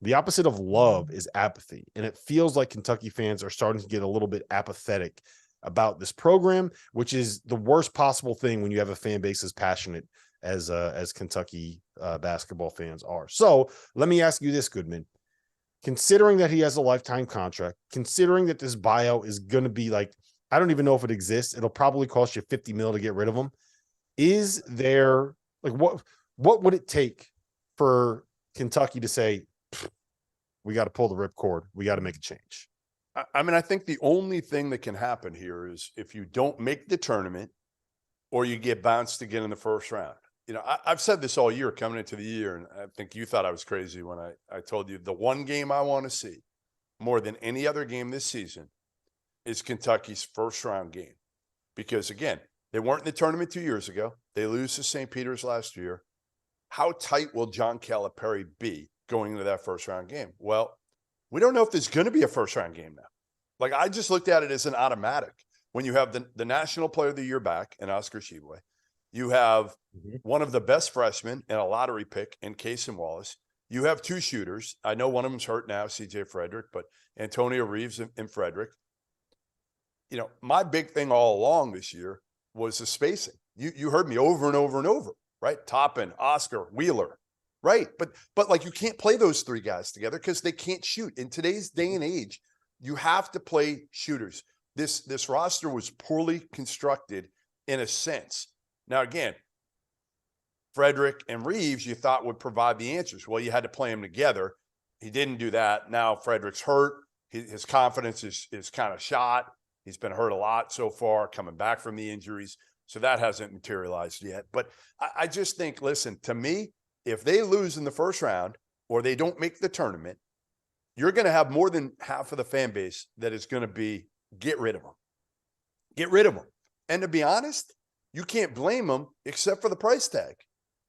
The opposite of love is apathy. And it feels like Kentucky fans are starting to get a little bit apathetic about this program, which is the worst possible thing when you have a fan base as passionate as Kentucky basketball fans are. So let me ask you this, Goodman. Considering that he has a lifetime contract, considering that this buyout is going to be like, I don't even know if it exists. It'll probably cost you $50 million to get rid of him. Is there, like, what would it take for Kentucky to say, we got to pull the ripcord, we got to make a change? I mean, I think the only thing that can happen here is if you don't make the tournament or you get bounced again in the first round. I've said this all year coming into the year, and I think you thought I was crazy when I told you the one game I want to see more than any other game this season is Kentucky's first round game. Because, again, they weren't in the tournament 2 years ago. They lose to St. Peter's last year. How tight will John Calipari be going into that first round game? Well, we don't know if there's going to be a first round game now. Like, I just looked at it as an automatic. When you have the National Player of the Year back in Oscar Tshiebwe, you have one of the best freshmen and a lottery pick in Cason Wallace. You have two shooters. I know one of them's hurt now, CJ Frederick, but Antonio Reeves and Frederick. My big thing all along this year was the spacing. You heard me over and over and over, right? Toppin, Oscar, Wheeler. Right. But like you can't play those three guys together because they can't shoot. In today's day and age, you have to play shooters. This roster was poorly constructed in a sense. Now, again, Frederick and Reeves, you thought would provide the answers. Well, you had to play them together. He didn't do that. Now Frederick's hurt. His confidence is kind of shot. He's been hurt a lot so far, coming back from the injuries. So that hasn't materialized yet. But I just think, listen, to me, if they lose in the first round or they don't make the tournament, you're going to have more than half of the fan base that is going to be, get rid of them. Get rid of them. And to be honest, you can't blame them except for the price tag,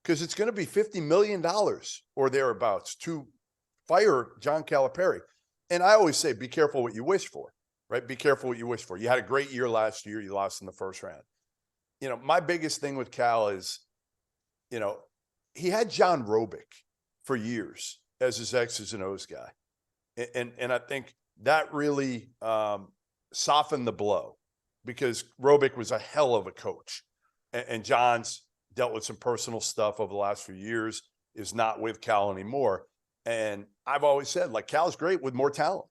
because it's going to be $50 million or thereabouts to fire John Calipari. And I always say, be careful what you wish for, right? Be careful what you wish for. You had a great year last year. You lost in the first round. You know, my biggest thing with Cal is, you know, he had John Robick for years as his X's and O's guy. And I think that really softened the blow, because Robick was a hell of a coach. And John's dealt with some personal stuff over the last few years, is not with Cal anymore. And I've always said, like, Cal's great with more talent.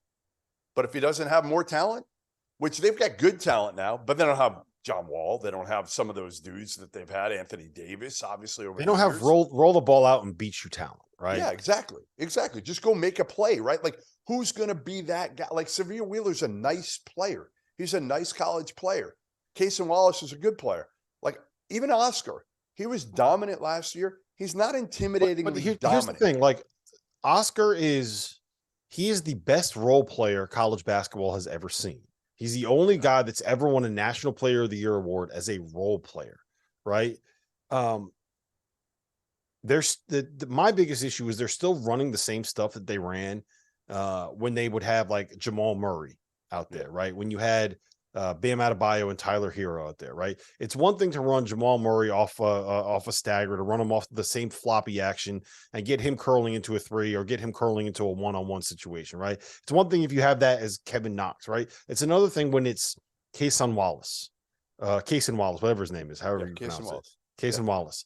But if he doesn't have more talent, which they've got good talent now, but they don't have John Wall. They don't have some of those dudes that they've had. Anthony Davis, obviously, over they don't have roll the ball out and beat you talent, right? Yeah, exactly. Exactly. Just go make a play, right? Like, who's going to be that guy? Like, Severe Wheeler's a nice player. He's a nice college player. Casey Wallace is a good player. Like, even Oscar, he was dominant last year. He's not intimidatingly dominant. Here's the thing. Like, Oscar he is the best role player college basketball has ever seen. He's the only guy that's ever won a National Player of the Year award as a role player, right? There's my biggest issue is they're still running the same stuff that they ran when they would have like Jamal Murray out there, right? When you had Bam Adebayo and Tyler Hero out there, right? It's one thing to run Jamal Murray off a stagger, to run him off the same floppy action and get him curling into a three or get him curling into a one-on-one situation, right? It's one thing if you have that as Kevin Knox, right? It's another thing when it's Cason Wallace, whatever his name is, however you pronounce it, Cason Wallace,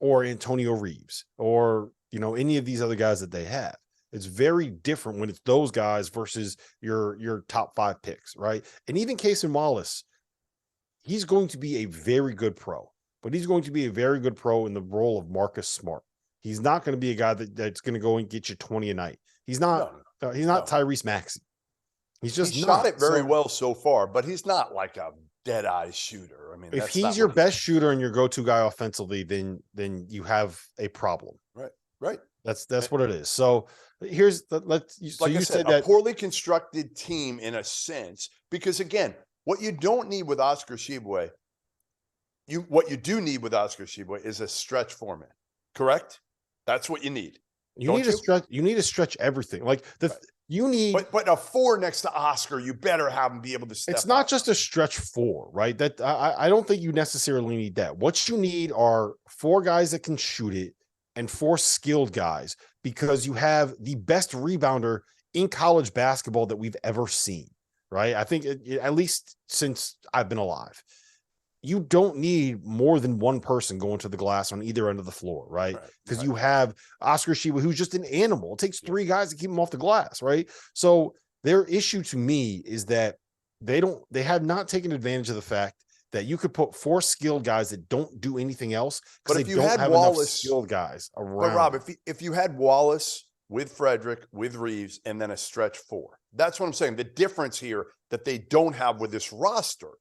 or Antonio Reeves, or any of these other guys that they have. It's very different when it's those guys versus your top 5 picks, right? And even Cason Wallace, he's going to be a very good pro, but he's going to be a very good pro in the role of Marcus Smart. He's not going to be a guy that's going to go and get you 20 a night. He's not. He's not Tyrese Maxey. He's just shot it very well so far, but he's not like a dead eye shooter. I mean, if he's your best shooter and your go-to guy offensively, then you have a problem. Right. That's what it is. So here's you said that poorly constructed team in a sense, because again, what you don't need with Oscar Tshiebwe, what you do need with Oscar Tshiebwe is a stretch format. Correct? That's what you need. You need to stretch everything. Like you need, but a 4 next to Oscar, you better have him be able to step. It's not just a stretch 4, right? That I don't think you necessarily need that. What you need are 4 guys that can shoot it and 4 skilled guys, because you have the best rebounder in college basketball that we've ever seen, right? I think at least since I've been alive. You don't need more than one person going to the glass on either end of the floor, right? Because you have Oscar Tshiebwe, who's just an animal. It takes 3 guys to keep him off the glass, right? So their issue to me is that they have not taken advantage of the fact that you could put 4 skilled guys that don't do anything else. But if you had Wallace, skilled guys around. But Rob, if you had Wallace with Frederick, with Reeves, and then a stretch 4, that's what I'm saying. The difference here that they don't have with this roster.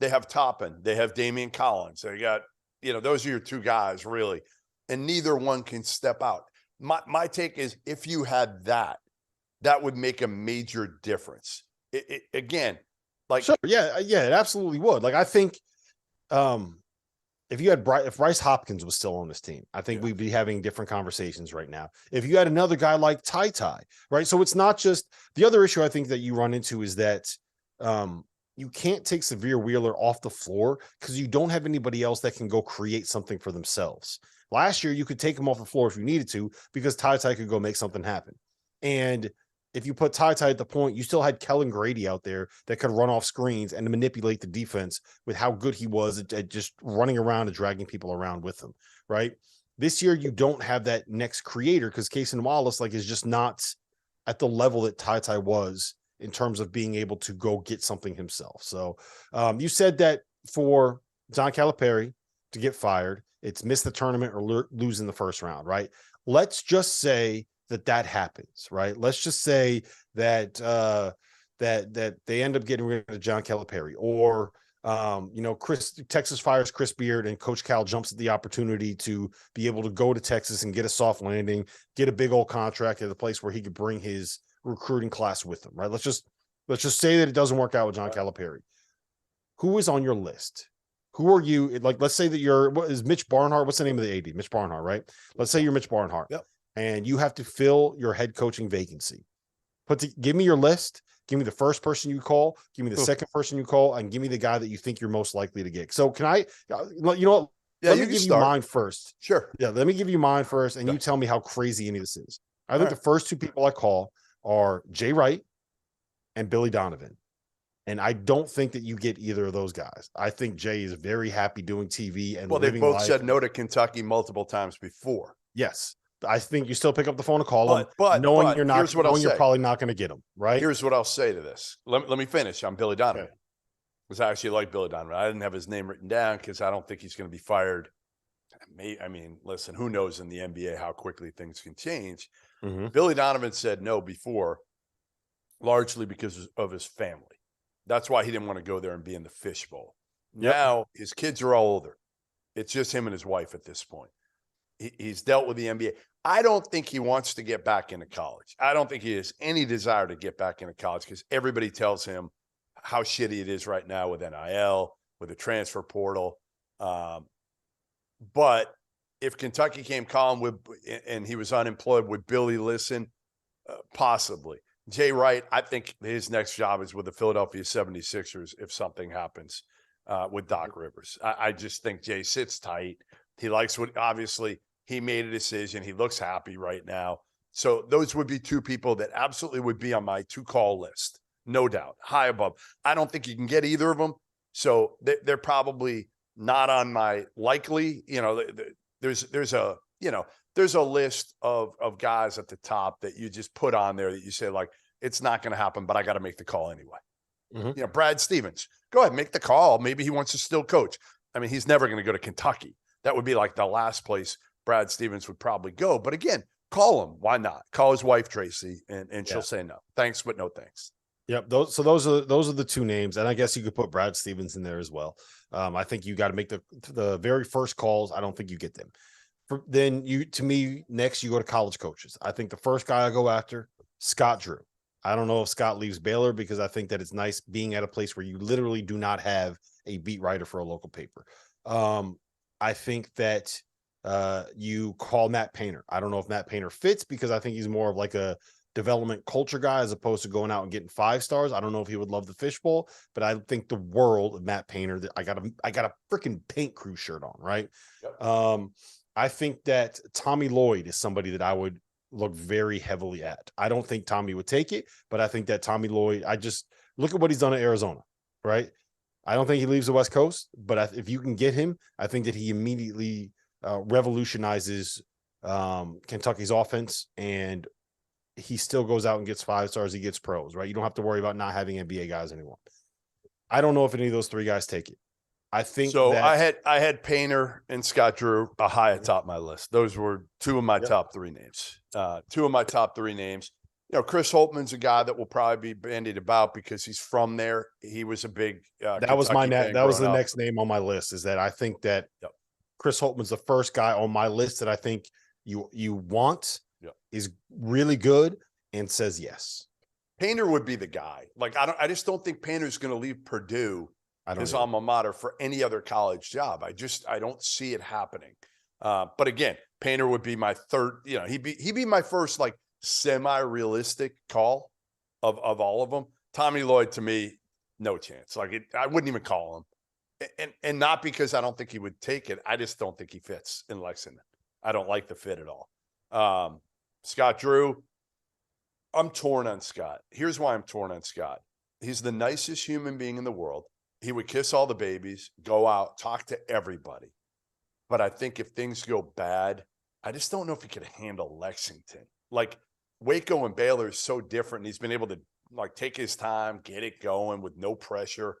They have Toppin, they have Damian Collins. They got, those are your 2 guys really, and neither one can step out. My take is, if you had that would make a major difference. Again, like, sure, yeah, it absolutely would. Like, I think if Bryce Hopkins was still on this team, I think we'd be having different conversations right now. If you had another guy like Ty, right? So it's not just the other issue I think that you run into is that you can't take Severe Wheeler off the floor because you don't have anybody else that can go create something for themselves. Last year, you could take him off the floor if you needed to, because Ty could go make something happen. And if you put Ty at the point, you still had Kellen Grady out there that could run off screens and manipulate the defense with how good he was at just running around and dragging people around with him, right? This year, you don't have that next creator because Cason Wallace is just not at the level that Ty was in terms of being able to go get something himself. So you said that for John Calipari to get fired, it's miss the tournament or lose in the first round, right? Let's just say that happens, right? Let's just say that that they end up getting rid of John Calipari, or Texas fires Chris Beard and Coach Cal jumps at the opportunity to be able to go to Texas and get a soft landing, get a big old contract at a place where he could bring his recruiting class with him, right? Let's just say that it doesn't work out with John Calipari. Who is on your list? Who are you? Let's say that what is Mitch Barnhart? What's the name of the AD? Mitch Barnhart, right? Let's say you're Mitch Barnhart. Yep. And you have to fill your head coaching vacancy. Give me your list. Give me the first person you call. Give me the second person you call, and give me the guy that you think you're most likely to get. So can I? What? Yeah, let me give you mine first. Sure. Yeah, let me give you mine first, and you tell me how crazy any of this is. I think the first two people I call are Jay Wright and Billy Donovan. And I don't think that you get either of those guys. I think Jay is very happy doing TV and they both said no to Kentucky multiple times before. Yes. I think you still pick up the phone and call them, but you're not, you're probably not going to get them, right? Here's what I'll say to this. Let me finish. I'm Billy Donovan. Because I actually like Billy Donovan. I didn't have his name written down because I don't think he's going to be fired. I mean, listen, who knows in the NBA how quickly things can change. Mm-hmm. Billy Donovan said no before, largely because of his family. That's why he didn't want to go there and be in the fishbowl. Yep. Now his kids are all older. It's just him and his wife at this point. He's dealt with the NBA. I don't think he wants to get back into college. I don't think he has any desire to get back into college because everybody tells him how shitty it is right now with NIL, with the transfer portal. But if Kentucky came calling and he was unemployed, would Billy listen? Possibly. Jay Wright, I think his next job is with the Philadelphia 76ers if something happens with Doc Rivers. I just think Jay sits tight. He likes obviously, he made a decision. He looks happy right now. So those would be two people that absolutely would be on my to-call list, no doubt, high above. I don't think you can get either of them. So they're probably not on my likely, there's a list of guys at the top that you just put on there that you say, it's not going to happen, but I got to make the call anyway. Mm-hmm. Brad Stevens, go ahead, make the call. Maybe he wants to still coach. I mean, he's never going to go to Kentucky. That would be the last place Brad Stevens would probably go. But again, call him. Why not? Call his wife, Tracy, and she'll say no. Thanks, but no thanks. Yep. Those are the two names. And I guess you could put Brad Stevens in there as well. I think you got to make the very first calls. I don't think you get them. Next you go to college coaches. I think the first guy I go after, Scott Drew. I don't know if Scott leaves Baylor because I think that it's nice being at a place where you literally do not have a beat writer for a local paper. I think that you call Matt Painter. I don't know if Matt Painter fits because I think he's more of a development culture guy as opposed to going out and getting 5 stars. I don't know if he would love the fishbowl, but I think the world of Matt Painter. That I got a freaking paint crew shirt on, right? Yep. I think that Tommy Lloyd is somebody that I would look very heavily at. I don't think Tommy would take it, but I think that Tommy Lloyd, I just look at what he's done at Arizona, right? I don't think he leaves the West Coast, but if you can get him, I think that he immediately revolutionizes Kentucky's offense, and he still goes out and gets 5 stars. He gets pros, right? You don't have to worry about not having NBA guys anymore. I don't know if any of those 3 guys take it. I think so. I had Painter and Scott Drew high atop my list. Those were 2 of my top 3 names. 2 of my top 3 names. Chris Holtman's a guy that will probably be bandied about because he's from there. He was a big. That was the next name on my list. Is that I think that Chris Holtman's the first guy on my list that I think you want, is really good and says yes. Painter would be the guy. I just don't think Painter's going to leave Purdue, his alma mater, for any other college job. I don't see it happening. But again, Painter would be my third. He'd be my first semi-realistic call of all of them. Tommy Lloyd, to me, no chance. I wouldn't even call him, and not because I don't think he would take it. I just don't think he fits in Lexington. I don't like the fit at all. Scott Drew, I'm torn on Scott. Here's why I'm torn on Scott. He's the nicest human being in the world. He would kiss all the babies, go out, talk to everybody. But I think if things go bad, I just don't know if he could handle Lexington. Like Waco and Baylor is so different. And he's been able to like take his time, get it going with no pressure.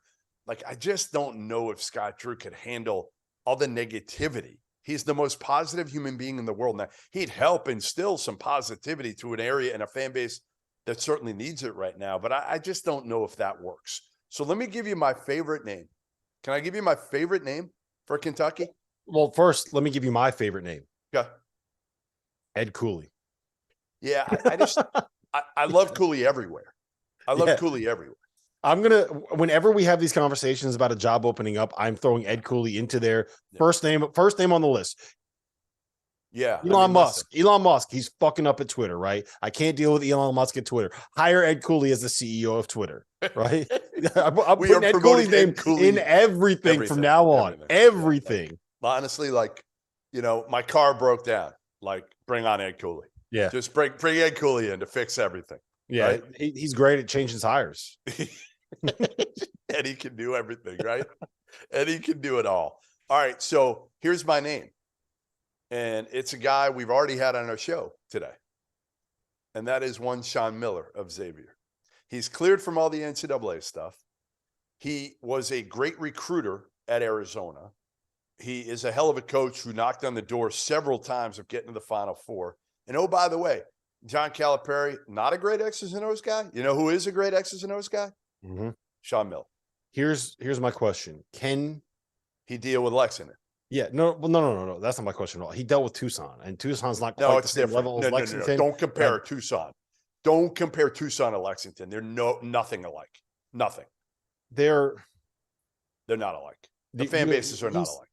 Like, I just don't know if Scott Drew could handle all the negativity. He's the most positive human being in the world. Now, he'd help instill some positivity to an area and a fan base that certainly needs it right now. But I just don't know if that works. So let me give you my favorite name. Can I give you my favorite name for Kentucky? Well, first, let me give you my favorite name. Yeah. Ed Cooley. Yeah, I just I love Cooley everywhere. I love Cooley everywhere. Whenever we have these conversations about a job opening up, I'm throwing Ed Cooley into there. First name on the list. Yeah. Elon Musk, he's fucking up at Twitter, right? I can't deal with Elon Musk at Twitter. Hire Ed Cooley as the CEO of Twitter, right? I'm putting Ed Cooley's name in everything from now on. Everything. Yeah. Honestly, like, my car broke down. Like, bring on Ed Cooley. Yeah. Just bring Ed Cooley in to fix everything. Yeah. Right? He's great at changing tires. Eddie can do everything, right? Eddie can do it all. All right. So here's my name. And it's a guy we've already had on our show today. And that is one Sean Miller of Xavier. He's cleared from all the NCAA stuff. He was a great recruiter at Arizona. He is a hell of a coach who knocked on the door several times of getting to the Final Four. And oh, by the way, John Calipari, not a great X's and O's guy. You know who is a great X's and O's guy? Mm-hmm. Sean Miller. Here's my question. Can he deal with Lexington? Yeah, no. That's not my question at all. He dealt with Tucson, and Tucson's not quite the same level as Lexington. Don't compare Tucson. Don't compare Tucson to Lexington. They're nothing alike. Nothing. They're not alike. The fan bases are not alike.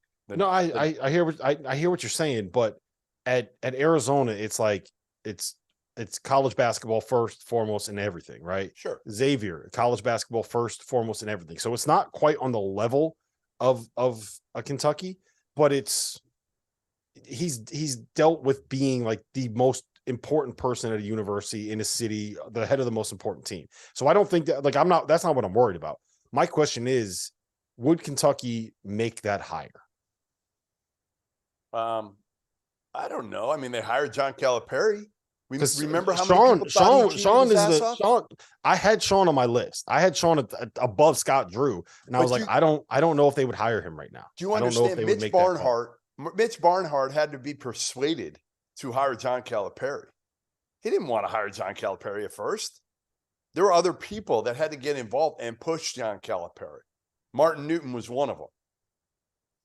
I hear what you're saying, but at Arizona, it's like it's college basketball first, foremost, and everything, right? Sure. Xavier, college basketball first, foremost, and everything. So it's not quite on the level of a Kentucky, but he's dealt with being like the most important person at a university in a city, the head of the most important team. So I don't think that that's not what I'm worried about. My question is, would Kentucky make that hire? I don't know. I mean, they hired John Calipari. Remember how Sean is Sean. I had Sean on my list. I had Sean above Scott Drew, and I was like, I don't know if they would hire him right now. Do you understand? Mitch Barnhart had to be persuaded to hire John Calipari. He didn't want to hire John Calipari at first. There were other people that had to get involved and push John Calipari. Martin Newton was one of them.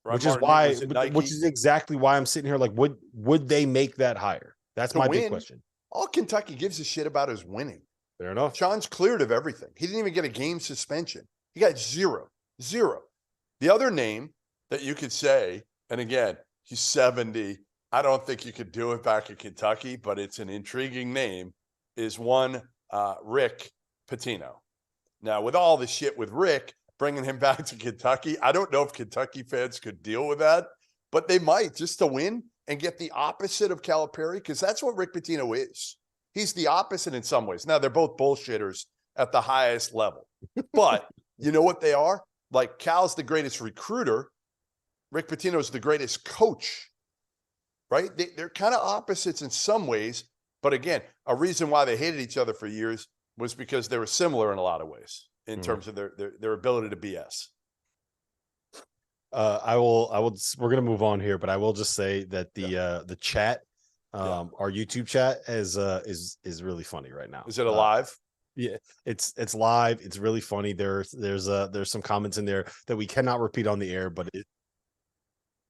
Right? Which is exactly why I'm sitting here like, would they make that hire? That's my big question. All Kentucky gives a shit about is winning. Fair enough. Sean's cleared of everything. He didn't even get a game suspension. He got zero. The other name that you could say, and again, he's 70. I don't think you could do it back in Kentucky, but it's an intriguing name, is one Rick Pitino. Now, with all the shit with Rick, bringing him back to Kentucky, I don't know if Kentucky fans could deal with that, but they might, just to win and get the opposite of Calipari, because that's what Rick Pitino is. He's the opposite in some ways. Now, they're both bullshitters at the highest level, but you know what they are? Like, Cal's the greatest recruiter. Rick Pitino's the greatest coach, right? They're kind of opposites in some ways, but again, a reason why they hated each other for years was because they were similar in a lot of ways in terms of their ability to BS. I will. We're gonna move on here, but I will just say that the chat, our YouTube chat, is really funny right now. Is it alive? Yeah, it's live. It's really funny. There's some comments in there that we cannot repeat on the air, but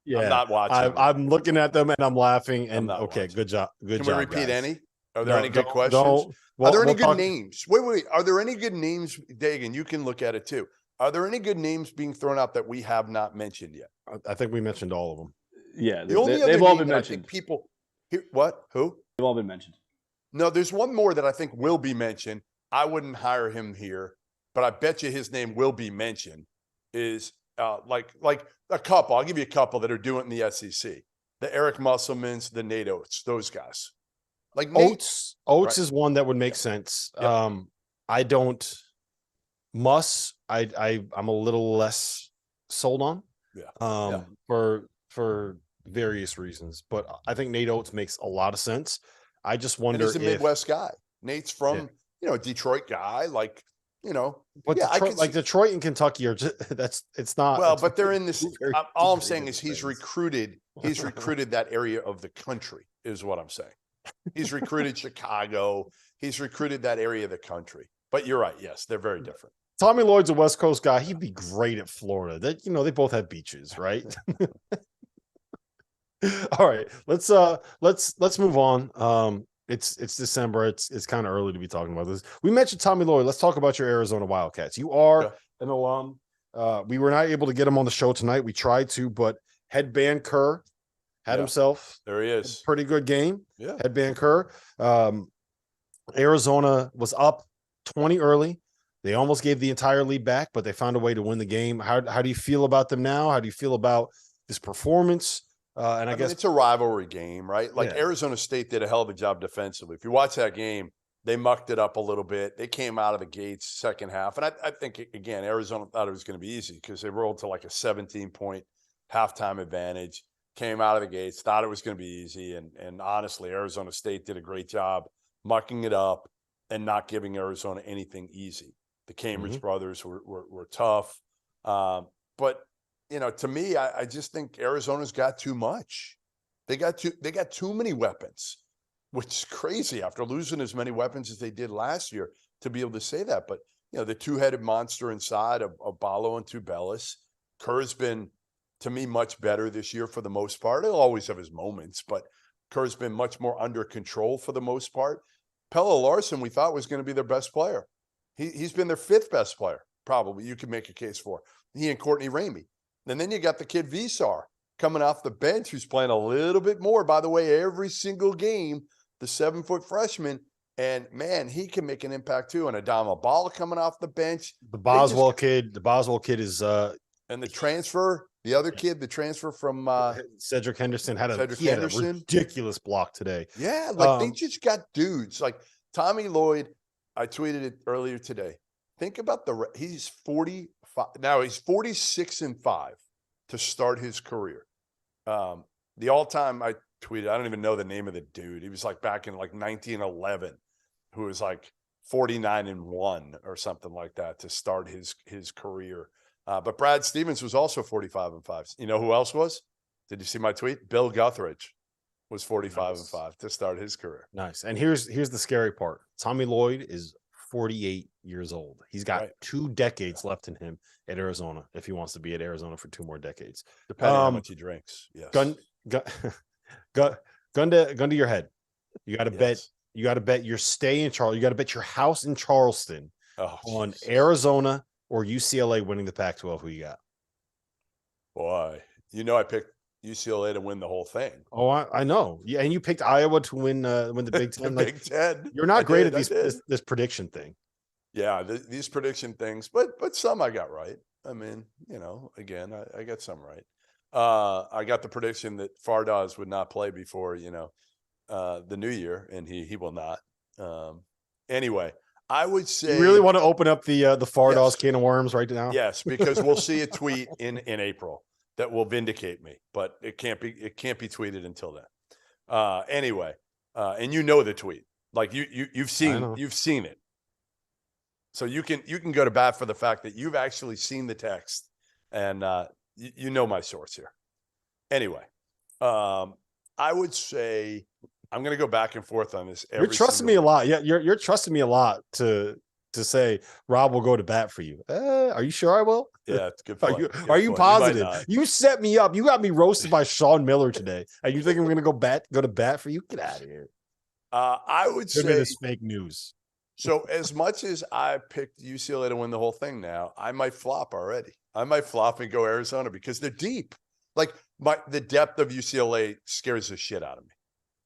I'm not watching. I'm looking at them and I'm laughing. And okay, watching. Good job. Can we repeat any? Are there any good questions? Are there any good names? Wait. Are there any good names, Dagan? You can look at it too. Are there any good names being thrown out that we have not mentioned yet? I think we mentioned all of them. Yeah, they've all been mentioned. People, who? They've all been mentioned. No, there's one more that I think will be mentioned. I wouldn't hire him here, but I bet you his name will be mentioned. Is like a couple. I'll give you a couple that are doing it in the SEC. The Eric Musselmans, the Nate Oates, those guys. Like Oates right. Is one that would make sense. Yeah. I don't. I'm a little less sold on. Yeah. For various reasons, but I think Nate Oates makes a lot of sense. I just And wonder he's a if Midwest guy. Nate's from, Yeah. you know, a Detroit guy, like, you know, but yeah, I Detroit, can like see, Detroit and Kentucky are just it's not well, it's but they're very- in this. very- All I'm very saying is different things. he's recruited that area of the country, is what I'm saying. He's recruited Chicago. He's recruited that area of the country. But you're right. Yes, they're very different. Tommy Lloyd's a West Coast guy. He'd be great at Florida. That they both have beaches, right? All right, let's move on. It's December. It's kind of early to be talking about this. We mentioned Tommy Lloyd. Let's talk about your Arizona Wildcats. You are an alum. We were not able to get him on the show tonight. We tried to, but Headband Kerr had himself There he is. a pretty good game. Yeah. Headband Kerr. Arizona was up 20 early. They almost gave the entire lead back, but they found a way to win the game. How do you feel about them now? How do you feel about this performance? And I guess it's a rivalry game, right? Like Arizona State did a hell of a job defensively. If you watch that game, they mucked it up a little bit. They came out of the gates second half. And I think, again, Arizona thought it was going to be easy because they rolled to like a 17-point halftime advantage, came out of the gates, thought it was going to be easy. And honestly, Arizona State did a great job mucking it up and not giving Arizona anything easy. The Cambridge brothers were tough. But you know, to me, I just think Arizona's got too much. They got too many weapons, which is crazy after losing as many weapons as they did last year to be able to say that. But you know, the two-headed monster inside of Ballo and Tubelis, Kerr's been, to me, much better this year for the most part. He'll always have his moments, but Kerr's been much more under control for the most part. Pelle Larsson, we thought, was going to be their best player. He's been their fifth best player, probably. You could make a case for he and Courtney Ramey. And then you got the kid Visar coming off the bench, who's playing a little bit more, by the way, every single game, the 7-foot freshman. And man, he can make an impact too. And Adama Ball coming off the bench. The Boswell kid is and the transfer, the other kid, the transfer from Cedric Henderson had a ridiculous block today. Yeah, like they just got dudes like Tommy Lloyd. I tweeted it earlier today. Think about he's 45 now. He's 46-5 to start his career. The all-time, I tweeted, I don't even know the name of the dude. He was like back in like 1911, who was like 49-1 or something like that to start his career. But Brad Stevens was also 45-5. You know who else was? Did you see my tweet? Bill Guthridge was 45-5 to start his career. Nice. And here's the scary part. Tommy Lloyd is 48 years old. He's got 2 decades left in him at Arizona if he wants to be at Arizona for 2 more decades. Depending on how much he drinks. Yes. Gun to your head. You got to bet. You got to bet your stay in Charleston. You got to bet your house in Charleston on Arizona or UCLA winning the Pac-12. Who you got? Boy, you know I picked UCLA to win the whole thing. Oh, I know. Yeah, and you picked Iowa to win the Big Ten. Big Ten. You're not great at this prediction thing. Yeah, these prediction things, but some I got right. I mean, you know, again, I got some right. I got the prediction that Fardaws would not play before, you know, the new year, and he will not. Anyway, I would say you really want to open up the Fardaws can of worms right now. Yes, because we'll see a tweet in April that will vindicate me, but it can't be tweeted until then. Anyway, and you know the tweet, like you've seen it, so you can go to bat for the fact that you've actually seen the text, and you know my source here. Anyway, I would say I'm going to go back and forth on this. You're trusting me a lot. Yeah, you're trusting me a lot to say Rob will go to bat for you. Are you sure I will? Yeah, it's good. Are you positive? You set me up. You got me roasted by Sean Miller today. And you think I'm going to go to bat for you? Get out of here. I would say this fake news. So as much as I picked UCLA to win the whole thing now, I might flop already. I might flop and go Arizona because they're deep. Like the depth of UCLA scares the shit out of me.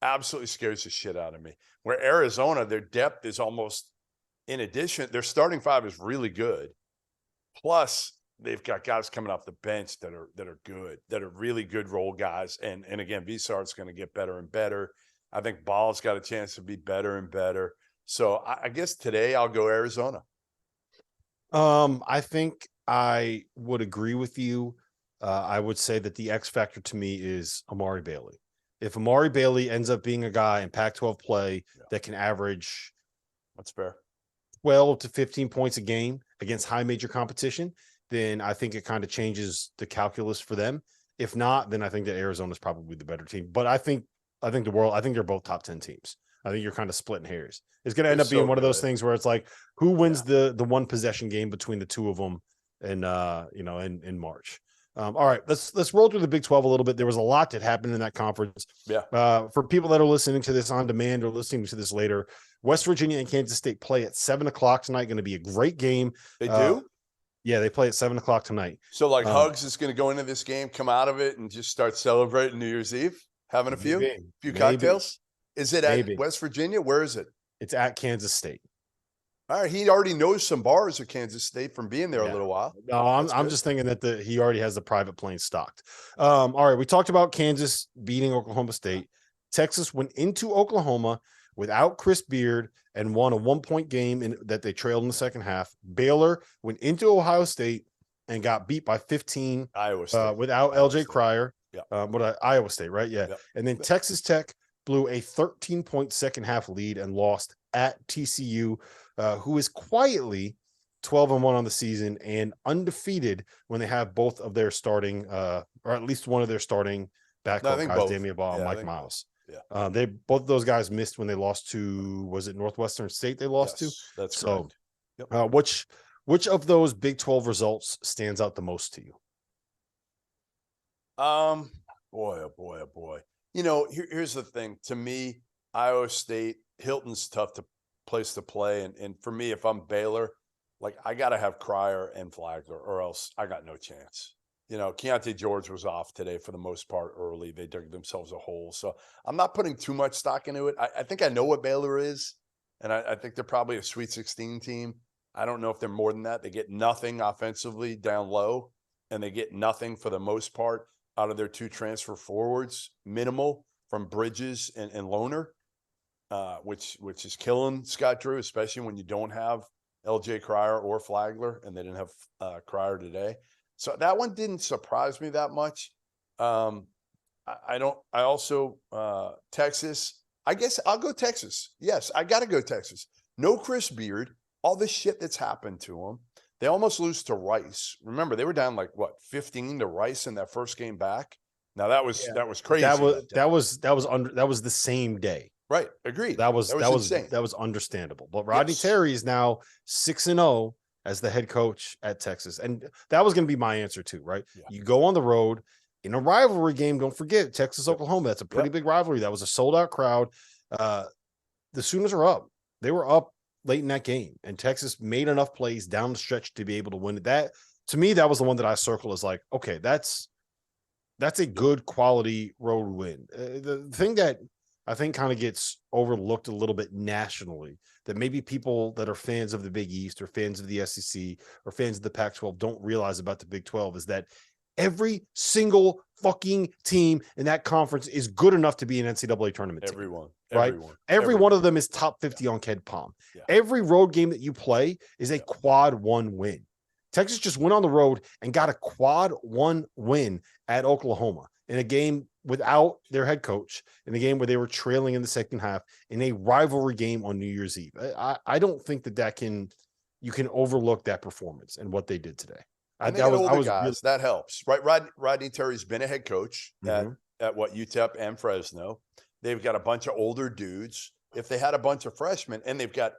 Absolutely scares the shit out of me. Where Arizona, their depth is almost, in addition, their starting five is really good. Plus, they've got guys coming off the bench that are good, that are really good role guys. And again, Visar's going to get better and better. I think Ball's got a chance to be better and better. So I guess today I'll go Arizona. I think I would agree with you. I would say that the X factor to me is Amari Bailey. If Amari Bailey ends up being a guy in Pac-12 play that can average, that's fair, 12 to 15 points a game against high major competition, then I think it kind of changes the calculus for them. If not, then I think that Arizona is probably the better team. But I think they're both top 10 teams. I think you're kind of splitting hairs. It's going to end up being one of those things where it's like, who wins the one possession game between the two of them in March. All right, let's roll through the Big 12 a little bit. There was a lot that happened in that conference. Yeah. For people that are listening to this on demand or listening to this later, West Virginia and Kansas State play at 7:00 tonight. Going to be a great game. They do? Yeah, they play at 7:00 tonight. So like Hugs is going to go into this game, come out of it, and just start celebrating New Year's Eve, having a few cocktails. Is it at West Virginia? Where is it? It's at Kansas State. All right, he already knows some bars at Kansas State from being there a little while. No, I'm just thinking that he already has the private plane stocked. All right, we talked about Kansas beating Oklahoma State. Texas went into Oklahoma without Chris Beard and won a 1-point game that they trailed in the second half. Baylor went into Ohio State and got beat by 15 Iowa State. Without LJ Cryer. Yeah. Iowa State, right? Yeah. Yep. And then Texas Tech blew a 13-point second half lead and lost at TCU, who is quietly 12-1 on the season and undefeated when they have both of their starting, or at least one of their starting backcourt guys, Damian Ball and Mike Miles. Yeah. They both of those guys missed when they lost to, was it Northwestern State they lost to? That's correct. Yep. Which of those Big 12 results stands out the most to you? Boy, oh boy, oh boy. You know, here's the thing. To me, Iowa State, Hilton's tough place to play. And for me, if I'm Baylor, like I got to have Cryer and Flagler or else I got no chance. You know, Keontae George was off today for the most part early. They dug themselves a hole. So I'm not putting too much stock into it. I think I know what Baylor is, and I think they're probably a Sweet 16 team. I don't know if they're more than that. They get nothing offensively down low, and they get nothing for the most part out of their two transfer forwards, minimal from Bridges and Lohner, which is killing Scott Drew, especially when you don't have LJ Cryer or Flagler, and they didn't have Cryer today. So that one didn't surprise me that much. Texas, I guess I'll go Texas. Yes, I got to go Texas. No Chris Beard, all this shit that's happened to him. They almost lose to Rice. Remember, they were down like 15 to Rice in that first game back. Now that was crazy. That was the same day. Right. Agreed. That was insane. That was understandable. But Rodney Terry is now 6-0 as the head coach at Texas. And that was going to be my answer too, right? Yeah. You go on the road in a rivalry game. Don't forget Texas, Oklahoma. That's a pretty big rivalry. That was a sold out crowd. The Sooners are up. They were up late in that game, and Texas made enough plays down the stretch to be able to win it. That, to me, that was the one that I circled as like, okay, that's a good quality road win. The thing that I think kind of gets overlooked a little bit nationally, that maybe people that are fans of the Big East or fans of the SEC or fans of the Pac-12 don't realize about the Big 12 is that every single fucking team in that conference is good enough to be an NCAA tournament team. Every one of them is top 50 on Ked Palm. Yeah. Every road game that you play is a quad 1 win. Texas just went on the road and got a quad 1 win at Oklahoma in a game without their head coach, in a game where they were trailing in the second half, in a rivalry game on New Year's Eve. I don't think you can overlook that performance and what they did today. That helps, right? Rodney Terry's been a head coach at what, UTEP and Fresno. They've got a bunch of older dudes. If they had a bunch of freshmen, and they've got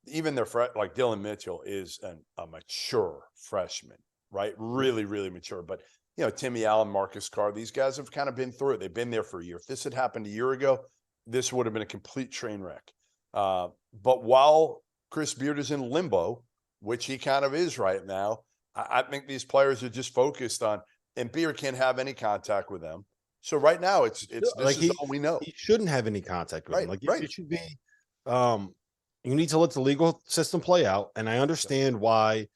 even like Dylan Mitchell is a mature freshman, right? Really, really mature. But you know, Timmy Allen, Marcus Carr, these guys have kind of been through it. They've been there for a year. If this had happened a year ago, this would have been a complete train wreck. But while Chris Beard is in limbo, which he kind of is right now, I think these players are just focused on, and Beard can't have any contact with them. So right now, this is all we know. He shouldn't have any contact with them. Like it should be. You need to let the legal system play out, and I understand why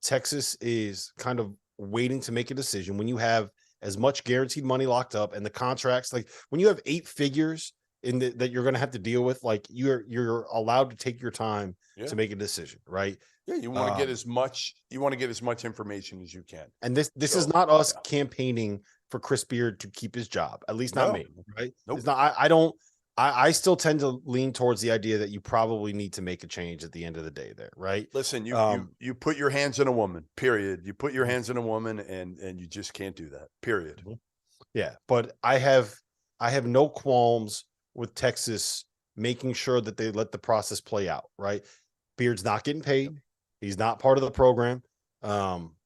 Texas is kind of waiting to make a decision when you have as much guaranteed money locked up and the contracts. Like when you have 8 figures that you're going to have to deal with, like you're allowed to take your time to make a decision, right? Yeah, you want to get as much. You want to get as much information as you can. And this is not us campaigning for Chris Beard to keep his job. At least not me. Right? Nope. It's not. I don't. I still tend to lean towards the idea that you probably need to make a change at the end of the day. There, right? Listen, you put your hands in a woman. Period. You put your hands in a woman, and you just can't do that. Period. Yeah, but I have no qualms with Texas making sure that they let the process play out. Right? Beard's not getting paid. He's not part of the program.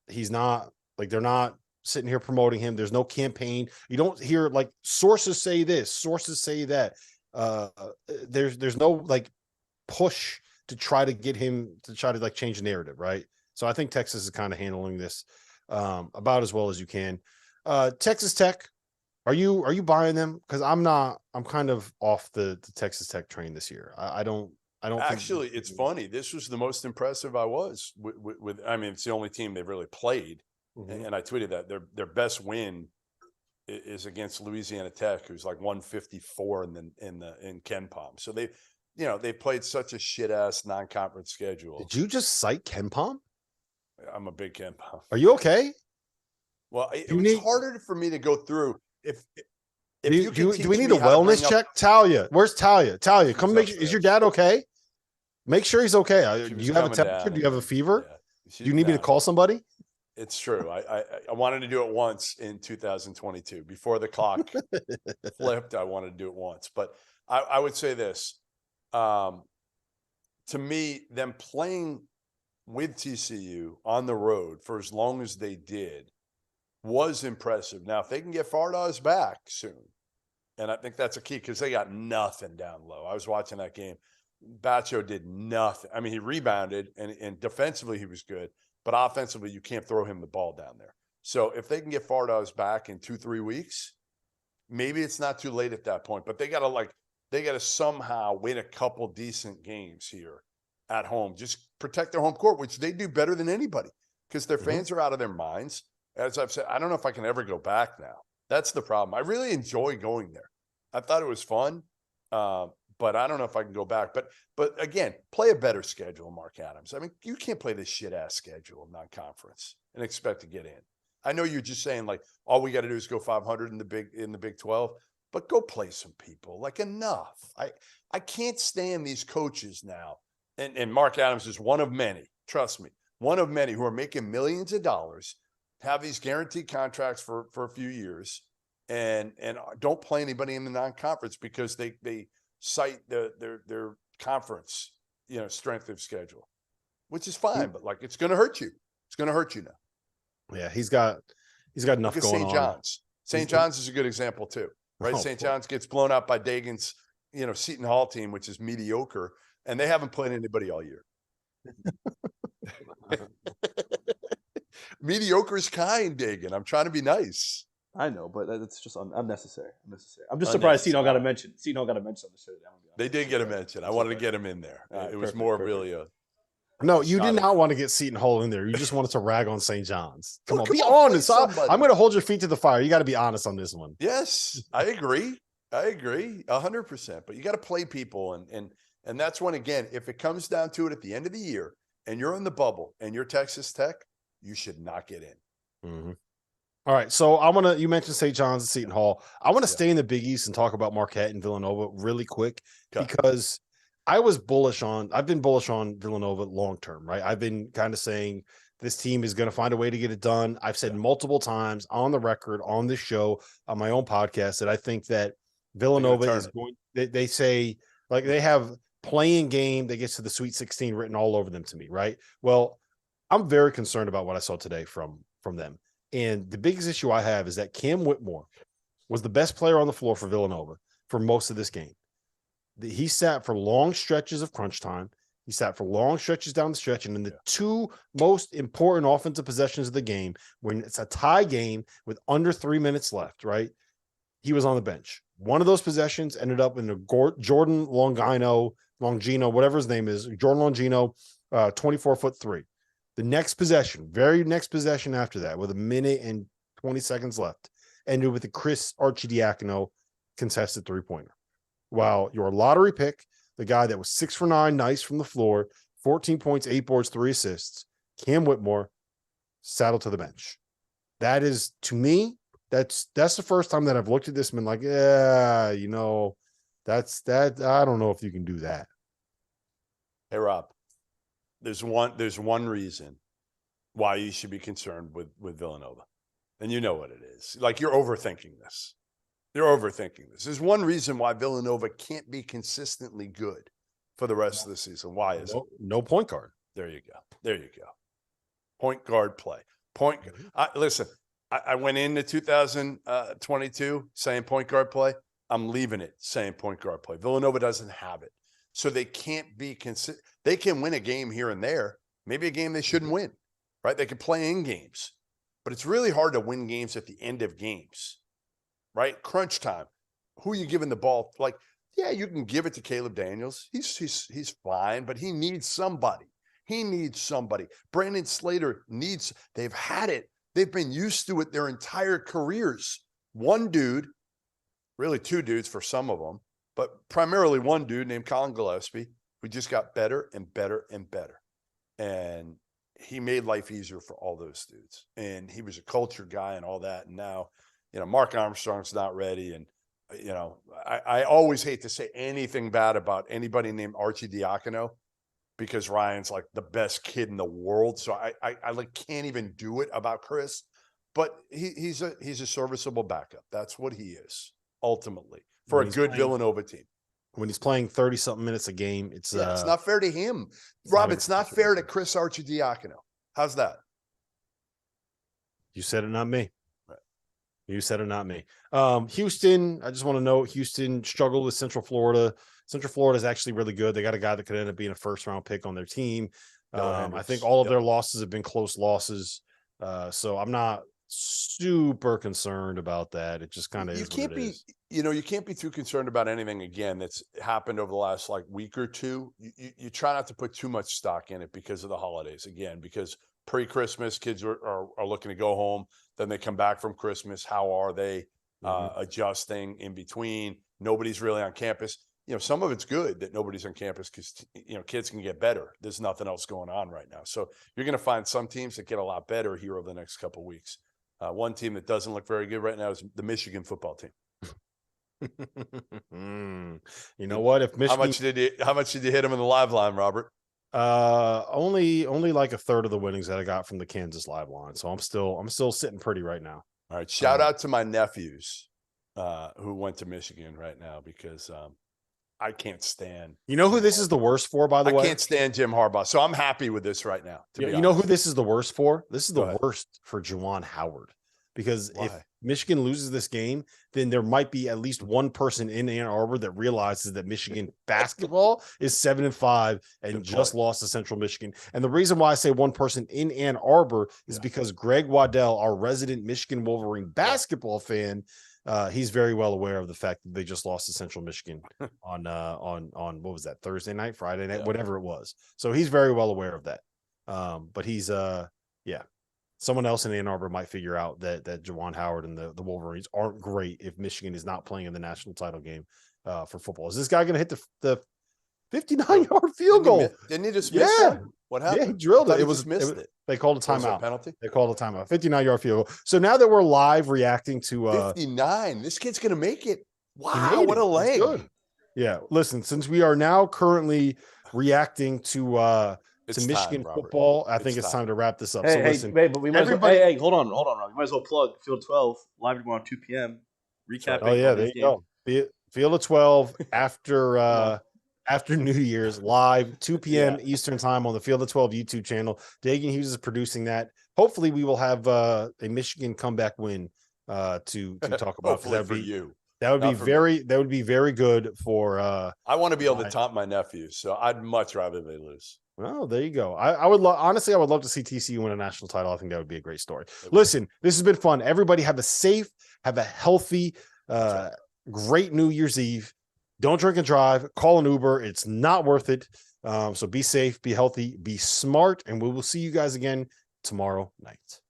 He's not like they're not sitting here promoting him. There's no campaign. You don't hear like sources say this, sources say that. There's no like push to try to get him to try to like change the narrative, right? So I think Texas is kind of handling this about as well as you can. Texas Tech, are you buying them? Because I'm not. I'm kind of off the Texas Tech train this year. I don't Actually, it's funny. This was the most impressive I was with. I mean, it's the only team they've really played, and I tweeted that their best win is against Louisiana Tech, who's like 154 in Ken Palm. So they played such a shit ass non-conference schedule. Did you just cite Ken Palm? I'm a big Ken Palm. Are you okay? Well, it's harder for me to go through if. Do we need a wellness check? Talia, where's Talia? Talia, come make. Is your dad okay? Make sure he's okay. Do you have a temperature? Do you have a fever? Do you need me to call somebody? It's true. I wanted to do it once in 2022 before the clock flipped. I wanted to do it once, but I would say this. To me, them playing with TCU on the road for as long as they did was impressive. Now, if they can get Fardaws back soon, and I think that's a key because they got nothing down low. I was watching that game. Bacho did nothing. I mean, he rebounded and defensively he was good, but offensively you can't throw him the ball down there. So if they can get Fardaws back in 2-3 weeks, maybe it's not too late at that point. But they gotta somehow win a couple decent games here at home. Just protect their home court, which they do better than anybody because their fans are out of their minds. As I've said, I don't know if I can ever go back now. That's the problem. I really enjoy going there. I thought it was fun. But I don't know if I can go back. But again, play a better schedule, Mark Adams. I mean, you can't play this shit ass schedule non-conference and expect to get in. I know you're just saying like all we got to do is go 500 in the Big 12, but go play some people. Like enough. I can't stand these coaches now. And Mark Adams is one of many. Trust me, one of many who are making millions of dollars, have these guaranteed contracts for a few years, and don't play anybody in the non-conference because they cite their conference, strength of schedule, which is fine, but like it's going to hurt you. It's going to hurt you now. Yeah, he's got enough going on. St. John's. St. John's is a good example too, right? St. John's gets blown out by Dagan's, Seton Hall team, which is mediocre, and they haven't played anybody all year. Mediocre is kind, Dagan. I'm trying to be nice. I know, but it's just unnecessary. I'm just surprised Seton Hall got a mention. Seton Hall got a mention on the show. They did get a mention. I wanted to get him in there. It was more really a. No, you did not want to get Seton Hall in there. You just wanted to rag on St. John's. Come on, be honest. I'm going to hold your feet to the fire. You got to be honest on this one. Yes, I agree. 100%. But you got to play people, and that's when, again, if it comes down to it at the end of the year, and you're in the bubble, and you're Texas Tech, you should not get in. Mm-hmm. All right, so you mentioned St. John's and Seton Hall. I want to stay in the Big East and talk about Marquette and Villanova really quick because I've been bullish on Villanova long term, right? I've been kind of saying this team is going to find a way to get it done. I've said multiple times on the record, on this show, on my own podcast, that I think that Villanova is going, they say like they have playing game that gets to the Sweet 16 written all over them to me, right? Well, I'm very concerned about what I saw today from them. And the biggest issue I have is that Cam Whitmore was the best player on the floor for Villanova for most of this game. He sat for long stretches of crunch time. He sat for long stretches down the stretch. And in the two most important offensive possessions of the game, when it's a tie game with under 3 minutes left, right, he was on the bench. One of those possessions ended up in a Jordan Longino, whatever his name is, Jordan Longino, 24-foot three. The next possession, very next possession after that, with 1 minute and 20 seconds left, ended with a Chris Arcidiacono contested three-pointer. While your lottery pick, the guy that was 6 for 9, nice from the floor, 14 points, 8 boards, 3 assists. Cam Whitmore, saddled to the bench. That is, to me, that's the first time that I've looked at this and been like, yeah, that's that. I don't know if you can do that. Hey, Rob, there's one reason why you should be concerned with Villanova. And you know what it is. Like, you're overthinking this. There's one reason why Villanova can't be consistently good for the rest of the season. Why is it? No point guard. There you go. Point guard play. Listen, I went into 2022 saying point guard play. I'm leaving it saying point guard play. Villanova doesn't have it. So they can't be consistent. They can win a game here and there, maybe a game they shouldn't win, right? They can play in games, but it's really hard to win games at the end of games, right? Crunch time. Who are you giving the ball? Like, yeah, you can give it to Caleb Daniels. He's fine, but he needs somebody. Brandon Slater they've had it. They've been used to it their entire careers. One dude, really two dudes for some of them, but primarily one dude named Colin Gillespie, who just got better and better and better. And he made life easier for all those dudes. And he was a culture guy and all that. And now, Mark Armstrong's not ready. And, I always hate to say anything bad about anybody named Archie Diacono, because Ryan's like the best kid in the world. So I like can't even do it about Chris, but he's a serviceable backup. That's what he is ultimately for a good Villanova team. When he's playing 30-something minutes a game, it's not fair to him. Rob, it's not fair to Chris Arcidiacono. How's that? You said it, not me. Right. You said it, not me. Houston, I just want to note, Houston struggled with Central Florida. Central Florida is actually really good. They got a guy that could end up being a first-round pick on their team. I think all of their losses have been close losses. So I'm not super concerned about that. It just kind of is what it is. You can't be too concerned about anything, again, that's happened over the last week or two. You try not to put too much stock in it because of the holidays, again, because pre-Christmas kids are looking to go home. Then they come back from Christmas. How are they adjusting in between? Nobody's really on campus. Some of it's good that nobody's on campus because, kids can get better. There's nothing else going on right now. So you're going to find some teams that get a lot better here over the next couple of weeks. One team that doesn't look very good right now is the Michigan football team. You know what? If Michigan, how much did you hit them in the live line, Robert? Only like a third of the winnings that I got from the Kansas live line. So I'm still sitting pretty right now. All right. Shout out to my nephews who went to Michigan right now, because I can't stand. You know who this is the worst for, by the way? I can't stand Jim Harbaugh. So I'm happy with this right now. You know who this is the worst for? This is the worst for Juwan Howard. Because if Michigan loses this game, then there might be at least one person in Ann Arbor that realizes that Michigan basketball is 7-5 and just lost to Central Michigan. And the reason why I say one person in Ann Arbor is because Greg Waddell, our resident Michigan Wolverine basketball fan, he's very well aware of the fact that they just lost to Central Michigan on what was that, Thursday night, Friday night, whatever it was. So he's very well aware of that. But he's someone else in Ann Arbor might figure out that Juwan Howard and the Wolverines aren't great if Michigan is not playing in the national title game for football. Is this guy going to hit the 59-yard field goal? Didn't he just miss it? What happened? Yeah, he drilled it. It. They called a timeout. Penalty? They called a timeout. 59-yard field goal. So now that we're live reacting to 59, this kid's going to make it. Wow, what a leg. Good. Yeah, listen, since we are now currently reacking to Michigan football, I think it's time to wrap this up. Listen, but we might hold on, Rob. You might as well plug Field 12 live tomorrow at 2 p.m. Recapping. Oh yeah, there you go. Field of 12 after New Year's, live 2 p.m. Eastern time on the Field of 12 YouTube channel. Dagan Hughes is producing that. Hopefully, we will have a Michigan comeback win to talk about. Hopefully for you. That would be very good for. I want to be able to taunt my nephews, so I'd much rather they lose. Well, there you go. I would honestly, I would love to see TCU win a national title. I think that would be a great story. Listen, this has been fun. Everybody have a safe, have a healthy, great New Year's Eve. Don't drink and drive. Call an Uber. It's not worth it. So be safe, be healthy, be smart, and we will see you guys again tomorrow night.